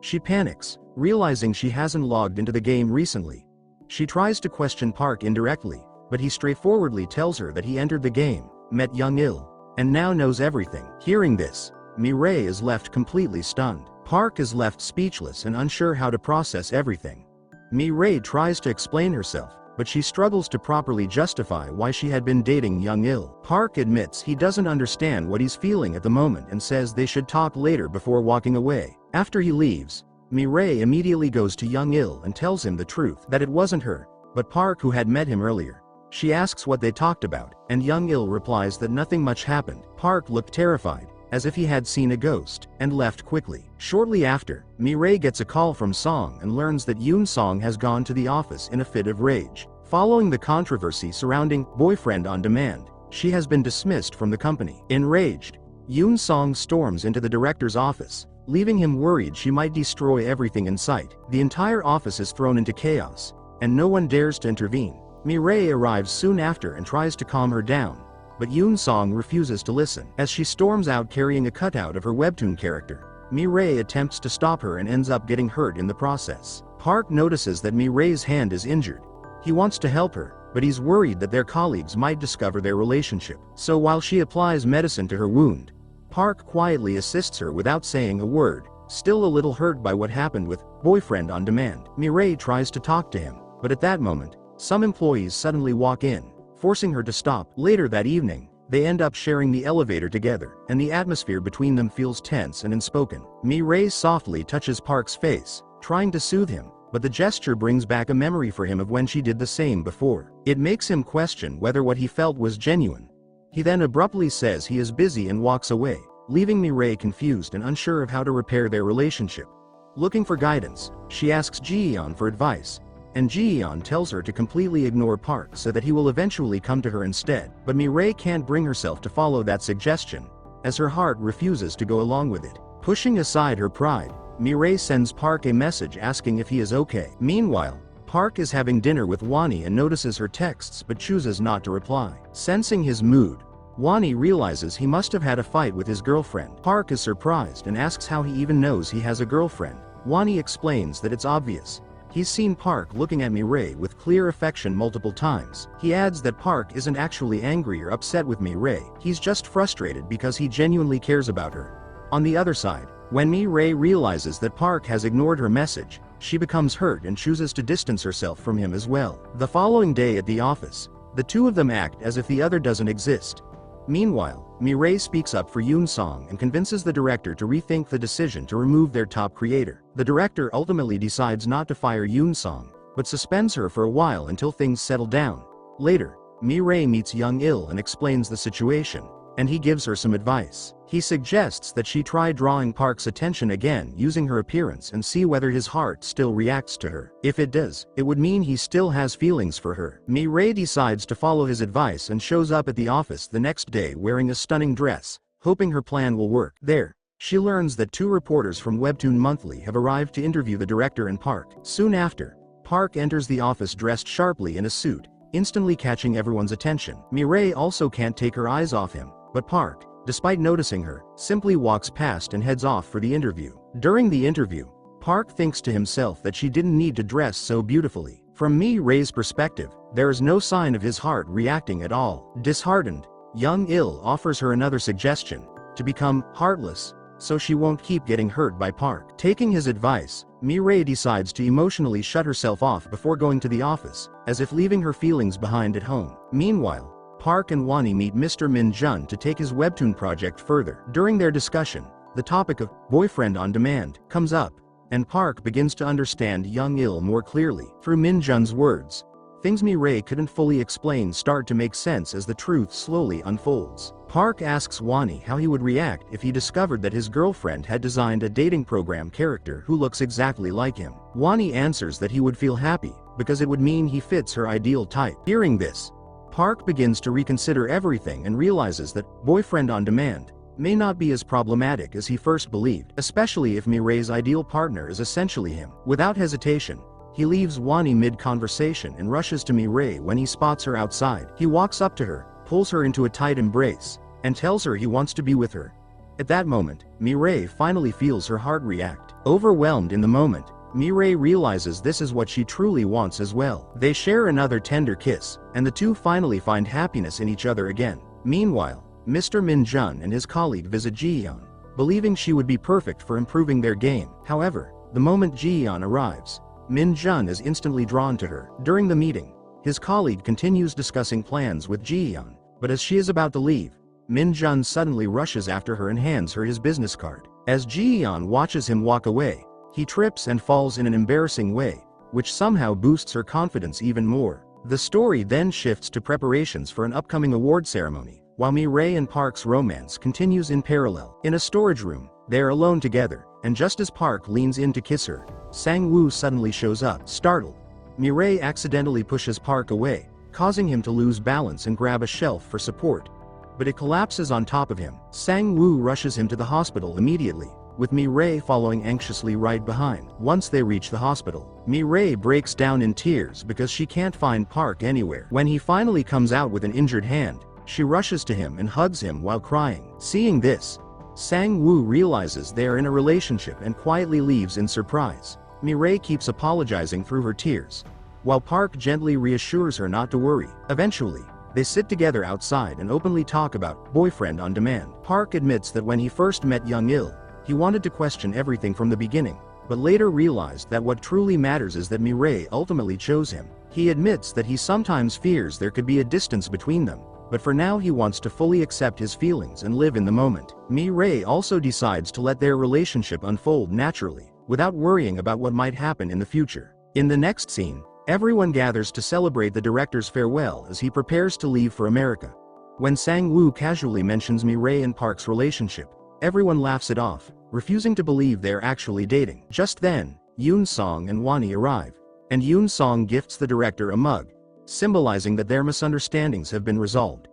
She panics, realizing she hasn't logged into the game recently. She tries to question Park indirectly, but he straightforwardly tells her that he entered the game, met Young-il, and now knows everything. Hearing this, Mi-rae is left completely stunned. Park is left speechless and unsure how to process everything. Mi-rae tries to explain herself, but she struggles to properly justify why she had been dating Young-il. Park admits he doesn't understand what he's feeling at the moment and says they should talk later before walking away. After he leaves, Mi-rae immediately goes to Young-il and tells him the truth, that it wasn't her, but Park who had met him earlier. She asks what they talked about, and Young-il replies that nothing much happened. Park looked terrified, as if he had seen a ghost, and left quickly. Shortly after, Mi-rae gets a call from Song and learns that Yoon-song has gone to the office in a fit of rage. Following the controversy surrounding Boyfriend-on-Demand, she has been dismissed from the company. Enraged, Yoon-song storms into the director's office, leaving him worried she might destroy everything in sight. The entire office is thrown into chaos, and no one dares to intervene. Mi-rae arrives soon after and tries to calm her down, but Yoon-song refuses to listen. As she storms out carrying a cutout of her webtoon character, Mi-rae attempts to stop her and ends up getting hurt in the process. Park notices that Mi-rae's hand is injured. He wants to help her, but he's worried that their colleagues might discover their relationship. So while she applies medicine to her wound, Park quietly assists her without saying a word, still a little hurt by what happened with Boyfriend-on-Demand. Mi-rae tries to talk to him, but at that moment, some employees suddenly walk in, forcing her to stop. Later that evening, they end up sharing the elevator together, and the atmosphere between them feels tense and unspoken. Mi-rae softly touches Park's face, trying to soothe him, but the gesture brings back a memory for him of when she did the same before. It makes him question whether what he felt was genuine. He then abruptly says he is busy and walks away, leaving Mi-rae confused and unsure of how to repair their relationship. Looking for guidance, she asks Ji-yeon for advice, and Ji-yeon tells her to completely ignore Park so that he will eventually come to her instead. But Mi-rae can't bring herself to follow that suggestion, as her heart refuses to go along with it. Pushing aside her pride, Mi-rae sends Park a message asking if he is okay. Meanwhile, Park is having dinner with Wani and notices her texts but chooses not to reply. Sensing his mood, Wani realizes he must have had a fight with his girlfriend. Park is surprised and asks how he even knows he has a girlfriend. Wani explains that it's obvious. He's seen Park looking at Mi-rae with clear affection multiple times. He adds that Park isn't actually angry or upset with Mi-rae, he's just frustrated because he genuinely cares about her. On the other side, when Mi-rae realizes that Park has ignored her message, she becomes hurt and chooses to distance herself from him as well. The following day at the office, The two of them act as if the other doesn't exist. Meanwhile, Mi-rae speaks up for Yoon-song and convinces the director to rethink the decision to remove their top creator. The director ultimately decides not to fire Yoon-song, but suspends her for a while until things settle down. Later, Mi-rae meets Young-il and explains the situation, and he gives her some advice. He suggests that she try drawing Park's attention again using her appearance and see whether his heart still reacts to her. If it does, it would mean he still has feelings for her. Mi-rae decides to follow his advice and shows up at the office the next day wearing a stunning dress, hoping her plan will work. There, she learns that 2 reporters from Webtoon Monthly have arrived to interview the director and Park. Soon after, Park enters the office dressed sharply in a suit, instantly catching everyone's attention. Mi-rae also can't take her eyes off him, but Park, despite noticing her, simply walks past and heads off for the interview. During the interview, Park thinks to himself that she didn't need to dress so beautifully. From Mi-rae's perspective, there is no sign of his heart reacting at all. Disheartened, Young-il offers her another suggestion, to become heartless, so she won't keep getting hurt by Park. Taking his advice, Mi-rae decides to emotionally shut herself off before going to the office, as if leaving her feelings behind at home. Meanwhile, Park and Wonnie meet Mr. Min-jun to take his webtoon project further. During their discussion, the topic of boyfriend-on-demand comes up, and Park begins to understand Young-il more clearly. Through Min-jun's words, things Mi-rae couldn't fully explain start to make sense as the truth slowly unfolds. Park asks Wonnie how he would react if he discovered that his girlfriend had designed a dating program character who looks exactly like him. Wonnie answers that he would feel happy, because it would mean he fits her ideal type. Hearing this, Park begins to reconsider everything and realizes that boyfriend on demand may not be as problematic as he first believed, especially if Mi-rae's ideal partner is essentially him. Without hesitation, he leaves Wonnie mid-conversation and rushes to Mi-rae when he spots her outside. He walks up to her, pulls her into a tight embrace, and tells her he wants to be with her. At that moment, Mi-rae finally feels her heart react. Overwhelmed in the moment, Mi-rae realizes this is what she truly wants as well. They share another tender kiss, and the two finally find happiness in each other again. Meanwhile, Mr. Min-jun and his colleague visit Ji-yeon, believing she would be perfect for improving their game. However, the moment Ji-yeon arrives, Min-jun is instantly drawn to her. During the meeting, his colleague continues discussing plans with Ji-yeon, but as she is about to leave, Min-jun suddenly rushes after her and hands her his business card. As Ji-yeon watches him walk away, he trips and falls in an embarrassing way, which somehow boosts her confidence even more. The story then shifts to preparations for an upcoming award ceremony, while Mi-rae and Park's romance continues in parallel. In a storage room, they are alone together, and just as Park leans in to kiss her, Sang-woo suddenly shows up. Startled, Mi-rae accidentally pushes Park away, causing him to lose balance and grab a shelf for support. But it collapses on top of him. Sang-woo rushes him to the hospital immediately, with Mi-rae following anxiously right behind. Once they reach the hospital, Mi-rae breaks down in tears because she can't find Park anywhere. When he finally comes out with an injured hand, she rushes to him and hugs him while crying. Seeing this, Sang-woo realizes they are in a relationship and quietly leaves in surprise. Mi-rae keeps apologizing through her tears, while Park gently reassures her not to worry. Eventually, they sit together outside and openly talk about boyfriend on demand. Park admits that when he first met Young-il, he wanted to question everything from the beginning, but later realized that what truly matters is that Mi-rae ultimately chose him. He admits that he sometimes fears there could be a distance between them, but for now he wants to fully accept his feelings and live in the moment. Mi-rae also decides to let their relationship unfold naturally, without worrying about what might happen in the future. In the next scene, everyone gathers to celebrate the director's farewell as he prepares to leave for America. When Sang-woo casually mentions Mi-rae and Park's relationship, everyone laughs it off, refusing to believe they're actually dating. Just then, Yoon-song and Wonnie arrive, and Yoon-song gifts the director a mug, symbolizing that their misunderstandings have been resolved.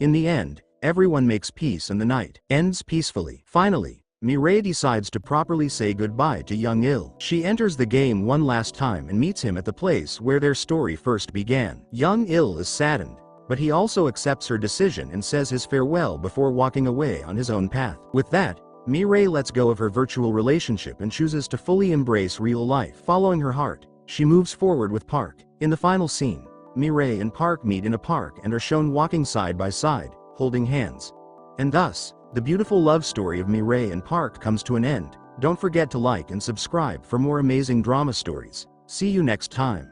In the end, everyone makes peace and the night ends peacefully. Finally, Mi-rae decides to properly say goodbye to Young-il. She enters the game one last time and meets him at the place where their story first began. Young-il is saddened, but he also accepts her decision and says his farewell before walking away on his own path. With that, Mi-rae lets go of her virtual relationship and chooses to fully embrace real life. Following her heart, she moves forward with Park. In the final scene, Mi-rae and Park meet in a park and are shown walking side by side, holding hands. And thus, the beautiful love story of Mi-rae and Park comes to an end. Don't forget to like and subscribe for more amazing drama stories. See you next time.